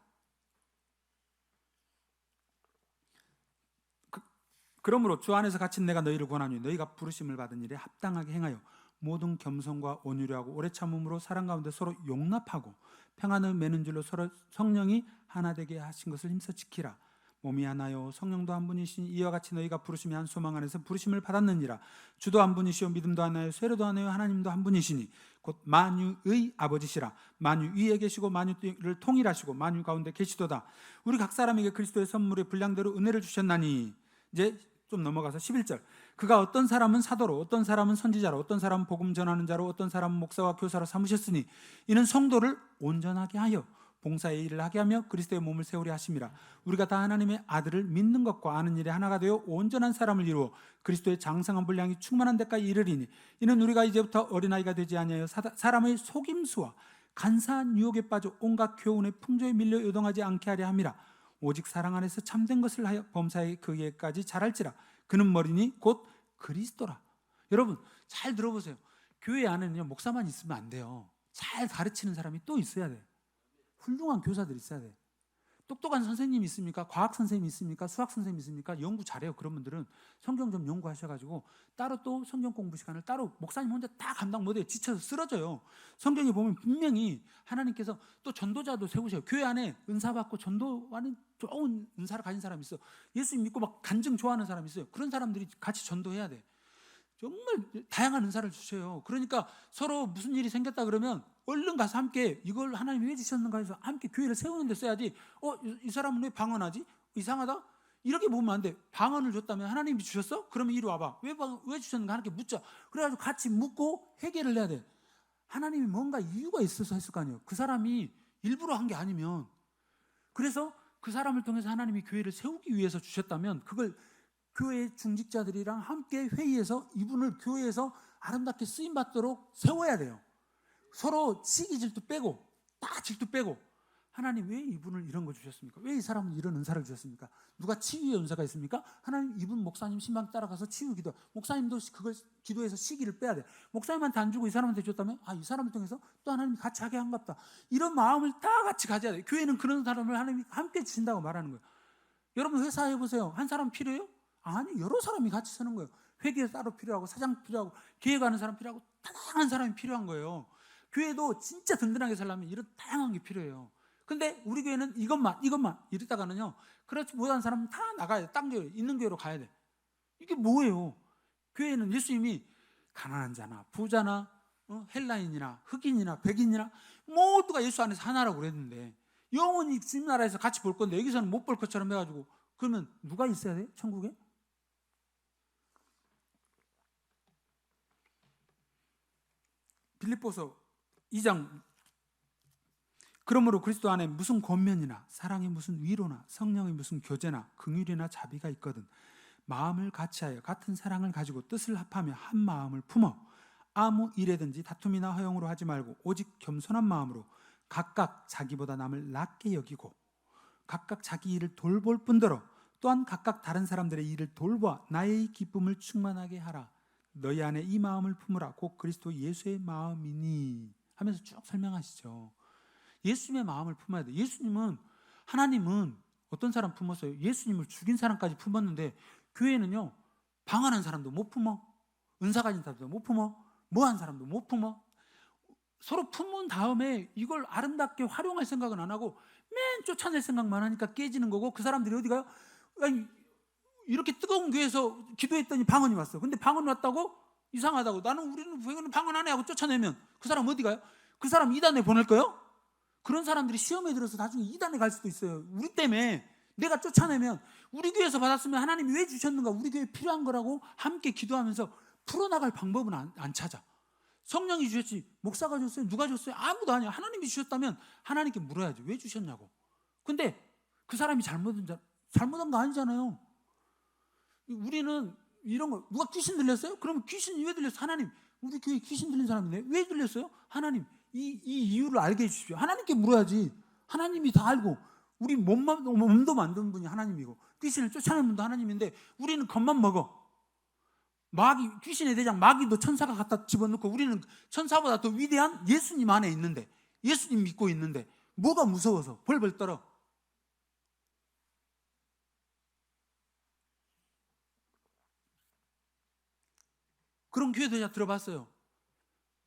Speaker 1: 그러므로 주 안에서 갇힌 내가 너희를 권하니 너희가 부르심을 받은 일에 합당하게 행하여 모든 겸손과 온유를 하고 오래 참음으로 사랑 가운데 서로 용납하고 평안을 맺는 줄로 서로 성령이 하나 되게 하신 것을 힘써 지키라. 몸이 하나요 성령도 한 분이시니 이와 같이 너희가 부르심이 한 소망 안에서 부르심을 받았느니라. 주도 한 분이시요 믿음도 하나요 세례도 하나요 하나님도 한 분이시니 곧 만유의 아버지시라. 만유 위에 계시고 만유를 통일하시고 만유 가운데 계시도다. 우리 각 사람에게 그리스도의 선물의 분량대로 은혜를 주셨나니. 이제 좀 넘어가서 11절. 그가 어떤 사람은 사도로, 어떤 사람은 선지자로, 어떤 사람은 복음 전하는 자로, 어떤 사람은 목사와 교사로 삼으셨으니 이는 성도를 온전하게 하여 봉사의 일을 하게 하며 그리스도의 몸을 세우려 하심이라. 우리가 다 하나님의 아들을 믿는 것과 아는 일에 하나가 되어 온전한 사람을 이루어 그리스도의 장성한 분량이 충만한 데까지 이르리니 이는 우리가 이제부터 어린아이가 되지 아니하여 사람의 속임수와 간사한 유혹에 빠져 온갖 교훈의 풍조에 밀려 요동하지 않게 하려 함이라. 오직 사랑 안에서 참된 것을 하여 범사에 그에까지 자랄지라. 그는 머리니 곧 그리스도라. 여러분 잘 들어보세요. 교회 안에는요 목사만 있으면 안 돼요. 잘 가르치는 사람이 또 있어야 돼. 훌륭한 교사들이 있어야 돼. 똑똑한 선생님이 있습니까? 과학 선생님이 있습니까? 수학 선생님이 있습니까? 연구 잘해요. 그런 분들은 성경 좀 연구하셔가지고 따로 또 성경 공부 시간을 따로, 목사님 혼자 다 감당 못해요. 지쳐서 쓰러져요. 성경에 보면 분명히 하나님께서 또 전도자도 세우셔요. 교회 안에 은사 받고 전도하는 좋은 은사를 가진 사람이 있어. 예수 믿고 막 간증 좋아하는 사람이 있어요. 그런 사람들이 같이 전도해야 돼. 정말 다양한 은사를 주셔요. 그러니까 서로 무슨 일이 생겼다 그러면 얼른 가서 함께 이걸 하나님이 왜 주셨는가 해서 함께 교회를 세우는 데 써야지. 이 사람은 왜 방언하지? 이상하다? 이렇게 보면 안 돼. 방언을 줬다면 하나님이 주셨어? 그러면 이리 와봐. 왜 주셨는가 하나님께 묻자. 그래가지고 같이 묻고 해결을 해야 돼. 하나님이 뭔가 이유가 있어서 했을 거 아니에요. 그 사람이 일부러 한 게 아니면. 그래서 그 사람을 통해서 하나님이 교회를 세우기 위해서 주셨다면 그걸 교회 중직자들이랑 함께 회의해서 이분을 교회에서 아름답게 쓰임받도록 세워야 돼요. 서로 시기 질투 빼고, 다 질투 빼고, 하나님 왜 이분을 이런 거 주셨습니까? 왜 이 사람은 이런 은사를 주셨습니까? 누가 치유의 은사가 있습니까? 하나님 이분 목사님 신방 따라가서 치유 기도. 목사님도 그걸 기도해서 시기를 빼야 돼. 목사님한테 안 주고 이 사람한테 줬다면 이 사람을 통해서 또 하나님이 같이 하게 한 것 같다. 이런 마음을 다 같이 가져야 돼. 교회는 그런 사람을 하나님이 함께 주신다고 말하는 거예요. 여러분 회사 해보세요. 한 사람 필요해요? 아니, 여러 사람이 같이 서는 거예요. 회계 따로 필요하고 사장 필요하고 계획하는 사람 필요하고 다양한 사람이 필요한 거예요. 교회도 진짜 든든하게 살려면 이런 다양한 게 필요해요. 근데 우리 교회는 이것만 이랬다가는요, 그렇지 못한 사람은 다 나가야 돼. 딴 교회, 있는 교회로 가야 돼. 이게 뭐예요? 교회는 예수님이 가난한 자나 부자나 헬라인이나 흑인이나 백인이나 모두가 예수 안에서 하나라고 그랬는데, 영원히 주님 나라에서 같이 볼 건데 여기서는 못 볼 것처럼 해가지고, 그러면 누가 있어야 돼? 천국에? 빌립보서 2장. 그러므로 그리스도 안에 무슨 권면이나 사랑이 무슨 위로나 성령이 무슨 교제나 긍휼이나 자비가 있거든 마음을 같이하여 같은 사랑을 가지고 뜻을 합하며 한 마음을 품어 아무 일에든지 다툼이나 허용으로 하지 말고 오직 겸손한 마음으로 각각 자기보다 남을 낮게 여기고 각각 자기 일을 돌볼 뿐더러 또한 각각 다른 사람들의 일을 돌보아 나의 기쁨을 충만하게 하라. 너희 안에 이 마음을 품으라. 곧 그리스도 예수의 마음이니 하면서 쭉 설명하시죠. 예수님의 마음을 품어야 돼. 하나님은 어떤 사람 품었어요? 예수님을 죽인 사람까지 품었는데 교회는요, 방언한 사람도 못 품어, 은사 가진 사람도 못 품어, 뭐한 사람도 못 품어. 서로 품은 다음에 이걸 아름답게 활용할 생각은 안 하고 맨 쫓아낼 생각만 하니까 깨지는 거고, 그 사람들이 어디 가요? 아니, 이렇게 뜨거운 교회에서 기도했더니 방언이 왔어. 근데 방언 왔다고? 이상하다고. 우리는 방언 안 해 하고 쫓아내면 그 사람 어디 가요? 그 사람 이단에 보낼 거예요? 그런 사람들이 시험에 들어서 나중에 이단에 갈 수도 있어요. 우리 때문에 내가 쫓아내면, 우리 교회에서 받았으면 하나님이 왜 주셨는가, 우리 교회에 필요한 거라고 함께 기도하면서 풀어나갈 방법은 안 찾아. 성령이 주셨지, 목사가 줬어요, 누가 줬어요? 아무도 아니야. 하나님이 주셨다면 하나님께 물어야지, 왜 주셨냐고. 근데 그 사람이 잘못한 거 아니잖아요. 우리는 이런 거, 누가 귀신 들렸어요? 그러면 귀신이 왜 들렸어? 하나님, 우리 교회에 귀신 들린 사람이네. 왜 들렸어요? 하나님, 이 이유를 알게 해주십시오. 하나님께 물어야지. 하나님이 다 알고, 우리 몸도 만든 분이 하나님이고 귀신을 쫓아내는 분도 하나님인데 우리는 겁만 먹어. 귀신의 대장 마귀도 천사가 갖다 집어넣고, 우리는 천사보다 더 위대한 예수님 안에 있는데, 예수님 믿고 있는데 뭐가 무서워서 벌벌 떨어. 그런 교회도 제가 들어봤어요.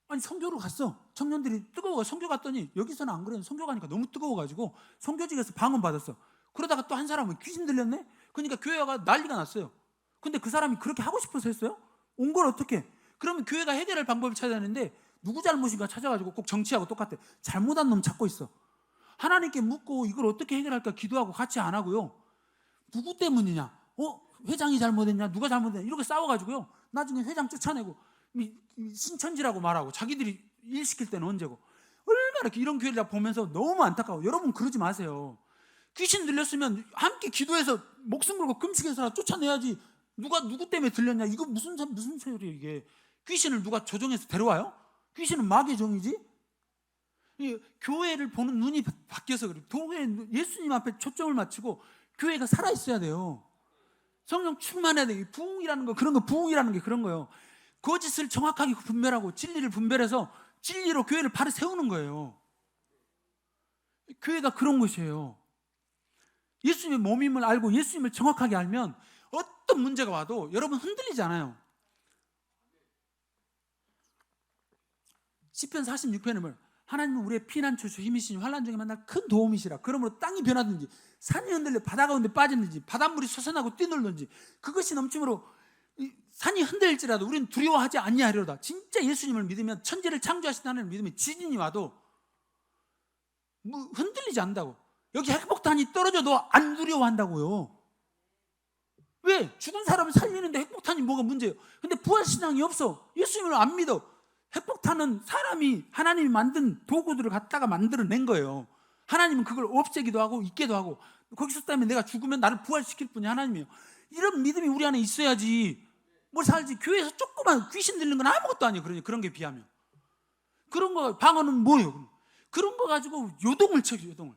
Speaker 1: 아니, 선교로 갔어. 청년들이 뜨거워. 선교 갔더니, 여기서는 안 그래요. 선교 가니까 너무 뜨거워가지고 선교직에서 방언 받았어. 그러다가 또 한 사람은 귀신 들렸네? 그러니까 교회가 난리가 났어요. 근데 그 사람이 그렇게 하고 싶어서 했어요? 온 걸 어떻게? 그러면 교회가 해결할 방법을 찾아야 하는데 누구 잘못인가 찾아가지고, 꼭 정치하고 똑같아. 잘못한 놈 찾고 있어. 하나님께 묻고 이걸 어떻게 해결할까 기도하고 같이 안 하고요. 누구 때문이냐? 회장이 잘못했냐? 누가 잘못했냐? 이렇게 싸워가지고요. 나중에 회장 쫓아내고 신천지라고 말하고, 자기들이 일 시킬 때는 언제고. 얼마나 이런 교회를 보면서 너무 안타까워. 여러분, 그러지 마세요. 귀신 들렸으면 함께 기도해서 목숨 걸고 금식해서 쫓아내야지. 누구 때문에 들렸냐? 이거 무슨 소리예요 이게. 귀신을 누가 조종해서 데려와요? 귀신은 마귀의 종이지. 교회를 보는 눈이 바뀌어서 그래요. 예수님 앞에 초점을 맞추고 교회가 살아있어야 돼요. 성령 충만해야 돼요. 부흥이라는 거, 부흥이라는 게 그런 거예요. 거짓을 정확하게 분별하고 진리를 분별해서 진리로 교회를 바로 세우는 거예요. 교회가 그런 것이에요. 예수님의 몸임을 알고 예수님을 정확하게 알면 어떤 문제가 와도 여러분 흔들리지 않아요. 시편 46편에 뭘, 하나님은 우리의 피난처시오 힘이시니 환난 중에 만날 큰 도움이시라. 그러므로 땅이 변하든지 산이 흔들려 바다 가운데 빠지든지 바닷물이 솟아나고 뛰놀든지 그것이 넘침으로 산이 흔들릴지라도 우리는 두려워하지 아니하리로다. 진짜 예수님을 믿으면, 천지를 창조하신 하나님을 믿으면 지진이 와도 흔들리지 않는다고. 여기 핵폭탄이 떨어져도 안 두려워한다고요. 왜? 죽은 사람을 살리는데 핵폭탄이 뭐가 문제예요? 근데 부활신앙이 없어. 예수님을 안 믿어. 핵폭탄은 하나님이 만든 도구들을 갖다가 만들어낸 거예요. 하나님은 그걸 없애기도 하고 있게도 하고, 거기서 때문에 내가 죽으면 나를 부활시킬 분이 하나님이에요. 이런 믿음이 우리 안에 있어야지 뭘 살지. 교회에서 조그만 귀신 들리는 건 아무것도 아니에요. 그런 게 비하면. 그런 거, 방언은 뭐예요? 그런 거 가지고 요동을 쳐요. 요동을.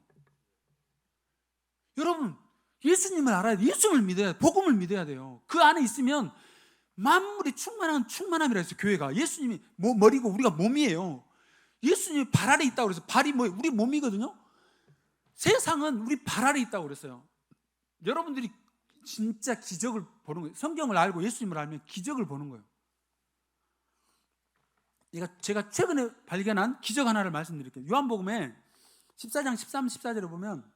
Speaker 1: 여러분, 예수님을 알아야 돼요. 예수님을 믿어야 돼요. 복음을 믿어야 돼요. 그 안에 있으면 만물이 충만함이라 했어요. 교회가. 예수님이 머리고 우리가 몸이에요. 예수님이 발 아래 있다고 그랬어요. 발이 뭐예요? 우리 몸이거든요. 세상은 우리 발 아래 있다고 그랬어요. 여러분들이 진짜 기적을 보는 거예요. 성경을 알고 예수님을 알면 기적을 보는 거예요. 제가 최근에 발견한 기적 하나를 말씀드릴게요. 요한복음에 14장 13, 14절에 보면,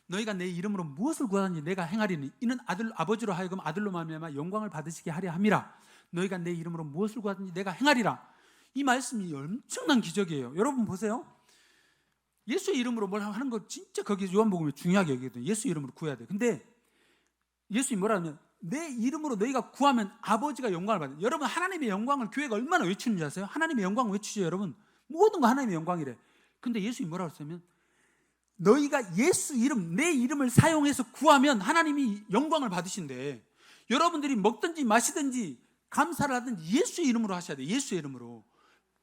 Speaker 1: 너희가 내 이름으로 무엇을 구하든지 내가 행하리니 이는 아버지로 하여금 아들로 말미암아 영광을 받으시게 하려 함이라. 너희가 내 이름으로 무엇을 구하든지 내가 행하리라. 이 말씀이 엄청난 기적이에요. 여러분 보세요. 예수의 이름으로 뭘 하는 거 진짜 거기 요한복음에 중요하게 여기거든요. 예수 이름으로 구해야 돼. 근데 예수님이 뭐라 하면, 내 이름으로 너희가 구하면 아버지가 영광을 받아요. 여러분, 하나님의 영광을 교회가 얼마나 외치는지 아세요? 하나님의 영광을 외치죠. 여러분, 모든 거 하나님의 영광이래. 근데 예수님이 뭐라고 했냐면, 너희가 예수 이름, 내 이름을 사용해서 구하면 하나님이 영광을 받으신대. 여러분들이 먹든지 마시든지 감사를 하든 예수의 이름으로 하셔야 돼요. 예수의 이름으로.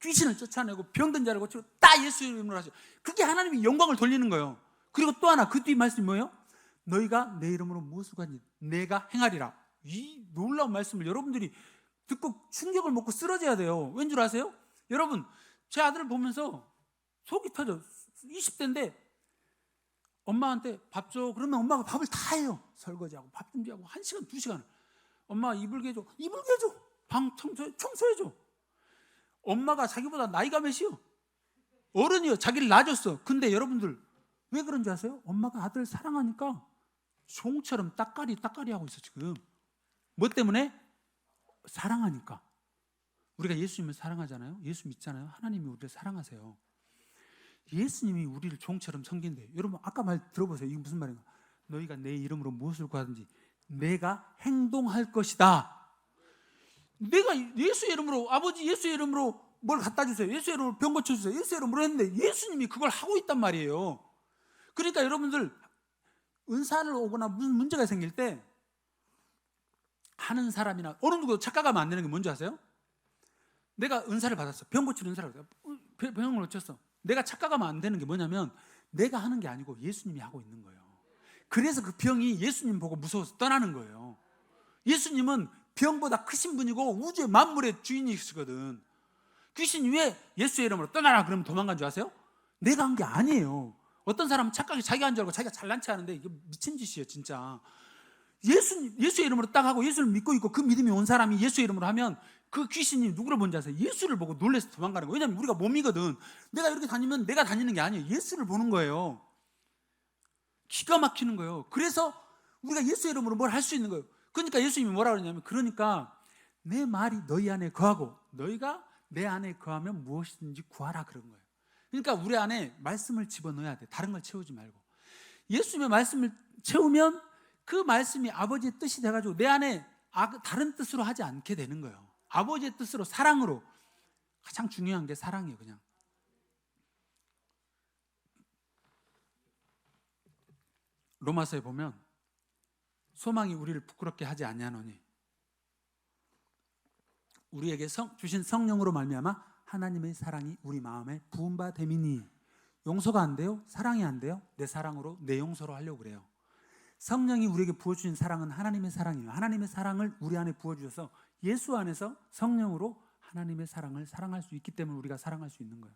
Speaker 1: 귀신을 쫓아내고 병든 자를 고치고 다 예수의 이름으로 하셔. 그게 하나님이 영광을 돌리는 거예요. 그리고 또 하나, 그 뒤 말씀이 뭐예요? 너희가 내 이름으로 무엇을 하니 내가 행하리라. 이 놀라운 말씀을 여러분들이 듣고 충격을 먹고 쓰러져야 돼요. 왠 줄 아세요? 여러분, 제 아들을 보면서 속이 터져. 20대인데 엄마한테 밥 줘. 그러면 엄마가 밥을 다 해요. 설거지하고 밥 준비하고 1시간, 2시간. 엄마 이불 개줘. 이불 개줘. 방 청소해줘. 엄마가 자기보다 나이가 몇이요? 어른이요. 자기를 낳아줬어. 근데 여러분들 왜 그런지 아세요? 엄마가 아들을 사랑하니까 종처럼 따까리 하고 있어 지금. 뭐 때문에? 사랑하니까. 우리가 예수님을 사랑하잖아요. 예수 믿잖아요. 하나님이 우리를 사랑하세요. 예수님이 우리를 종처럼 섬긴대요. 여러분 아까 말 들어보세요. 이게 무슨 말인가? 너희가 내 이름으로 무엇을 구하든지 내가 행동할 것이다. 내가 예수의 이름으로, 아버지 예수의 이름으로 뭘 갖다 주세요. 예수의 이름으로 병 고쳐주세요. 예수의 이름으로 했는데 예수님이 그걸 하고 있단 말이에요. 그러니까 여러분들 은사를 오거나 무슨 문제가 생길 때 하는 사람이나 어느 누구도 착각하면 안 되는 게 뭔지 아세요? 내가 은사를 받았어. 병 고치는 은사를 받았어. 병을 고쳤어. 내가 착각하면 안 되는 게 뭐냐면 내가 하는 게 아니고 예수님이 하고 있는 거예요. 그래서 그 병이 예수님 보고 무서워서 떠나는 거예요. 예수님은 병보다 크신 분이고 우주의 만물의 주인이시거든. 귀신이 왜 예수의 이름으로 떠나라 그러면 도망간 줄 아세요? 내가 한 게 아니에요. 어떤 사람은 착각이 자기가 한 줄 알고 자기가 잘난 체 하는데 이게 미친 짓이에요 진짜. 예수의 이름으로 딱 하고 예수를 믿고 있고 그 믿음이 온 사람이 예수의 이름으로 하면 그 귀신이 누구를 본지 아세요? 예수를 보고 놀라서 도망가는 거예요. 왜냐하면 우리가 몸이거든. 내가 이렇게 다니면 내가 다니는 게 아니에요. 예수를 보는 거예요. 기가 막히는 거예요. 그래서 우리가 예수의 이름으로 뭘 할 수 있는 거예요. 그러니까 예수님이 뭐라 그러냐면, 그러니까 내 말이 너희 안에 거하고 너희가 내 안에 거하면 무엇이든지 구하라 그런 거예요. 그러니까 우리 안에 말씀을 집어넣어야 돼. 다른 걸 채우지 말고. 예수님의 말씀을 채우면 그 말씀이 아버지의 뜻이 돼가지고 내 안에 다른 뜻으로 하지 않게 되는 거예요. 아버지의 뜻으로, 사랑으로. 가장 중요한 게 사랑이에요. 그냥 로마서에 보면 소망이 우리를 부끄럽게 하지 아니하노니 우리에게 주신 성령으로 말미암아 하나님의 사랑이 우리 마음에 부은 바 됨이니. 용서가 안 돼요? 사랑이 안 돼요? 내 사랑으로, 내 용서로 하려고 그래요. 성령이 우리에게 부어주신 사랑은 하나님의 사랑이에요. 하나님의 사랑을 우리 안에 부어주셔서 예수 안에서 성령으로 하나님의 사랑을 사랑할 수 있기 때문에 우리가 사랑할 수 있는 거예요.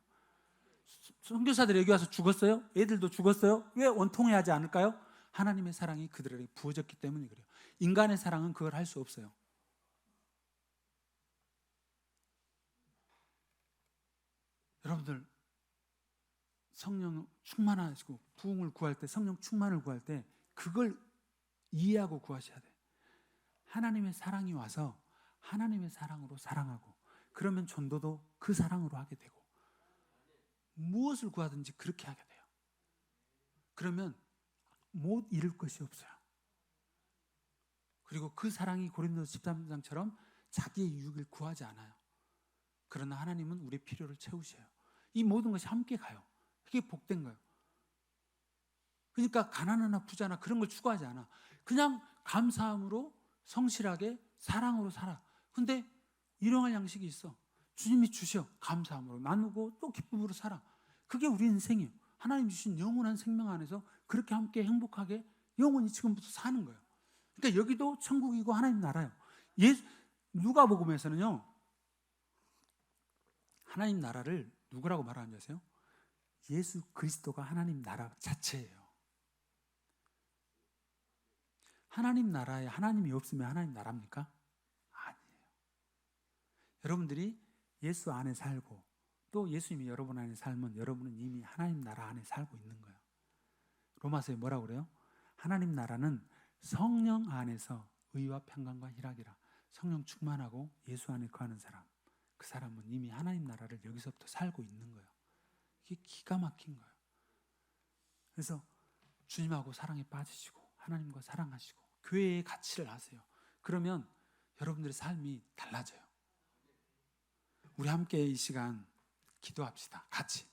Speaker 1: 선교사들이 여기 와서 죽었어요? 애들도 죽었어요? 왜 원통해하지 않을까요? 하나님의 사랑이 그들에게 부어졌기 때문에 그래요. 인간의 사랑은 그걸 할 수 없어요. 여러분들 성령 충만하시고 부흥을 구할 때, 성령 충만을 구할 때 그걸 이해하고 구하셔야 돼요. 하나님의 사랑이 와서 하나님의 사랑으로 사랑하고, 그러면 전도도 그 사랑으로 하게 되고 무엇을 구하든지 그렇게 하게 돼요. 그러면 못 잃을 것이 없어요. 그리고 그 사랑이 고린도서 13장처럼 자기의 유익을 구하지 않아요. 그러나 하나님은 우리의 필요를 채우셔요. 이 모든 것이 함께 가요. 그게 복된 거예요. 그러니까 가난하나 부자나 그런 걸 추구하지 않아. 그냥 감사함으로 성실하게 사랑으로 살아. 근데 일용할 양식이 있어. 주님이 주셔. 감사함으로 나누고 또 기쁨으로 살아. 그게 우리 인생이에요. 하나님 주신 영원한 생명 안에서 그렇게 함께 행복하게 영원히 지금부터 사는 거예요. 그러니까 여기도 천국이고 하나님 나라예요. 누가복음에서는요, 하나님 나라를 누구라고 말하는지 아세요? 예수 그리스도가 하나님 나라 자체예요. 하나님 나라에 하나님이 없으면 하나님 나라입니까? 아니에요. 여러분들이 예수 안에 살고 또 예수님이 여러분 안에 살면 여러분은 이미 하나님 나라 안에 살고 있는 거예요. 로마서에 뭐라고 그래요? 하나님 나라는 성령 안에서 의와 평강과 희락이라. 성령 충만하고 예수 안에 거하는 사람, 그 사람은 이미 하나님 나라를 여기서부터 살고 있는 거예요. 이게 기가 막힌 거예요. 그래서 주님하고 사랑에 빠지시고 하나님과 사랑하시고 교회의 가치를 아세요. 그러면 여러분들의 삶이 달라져요. 우리 함께 이 시간 기도합시다. 같이.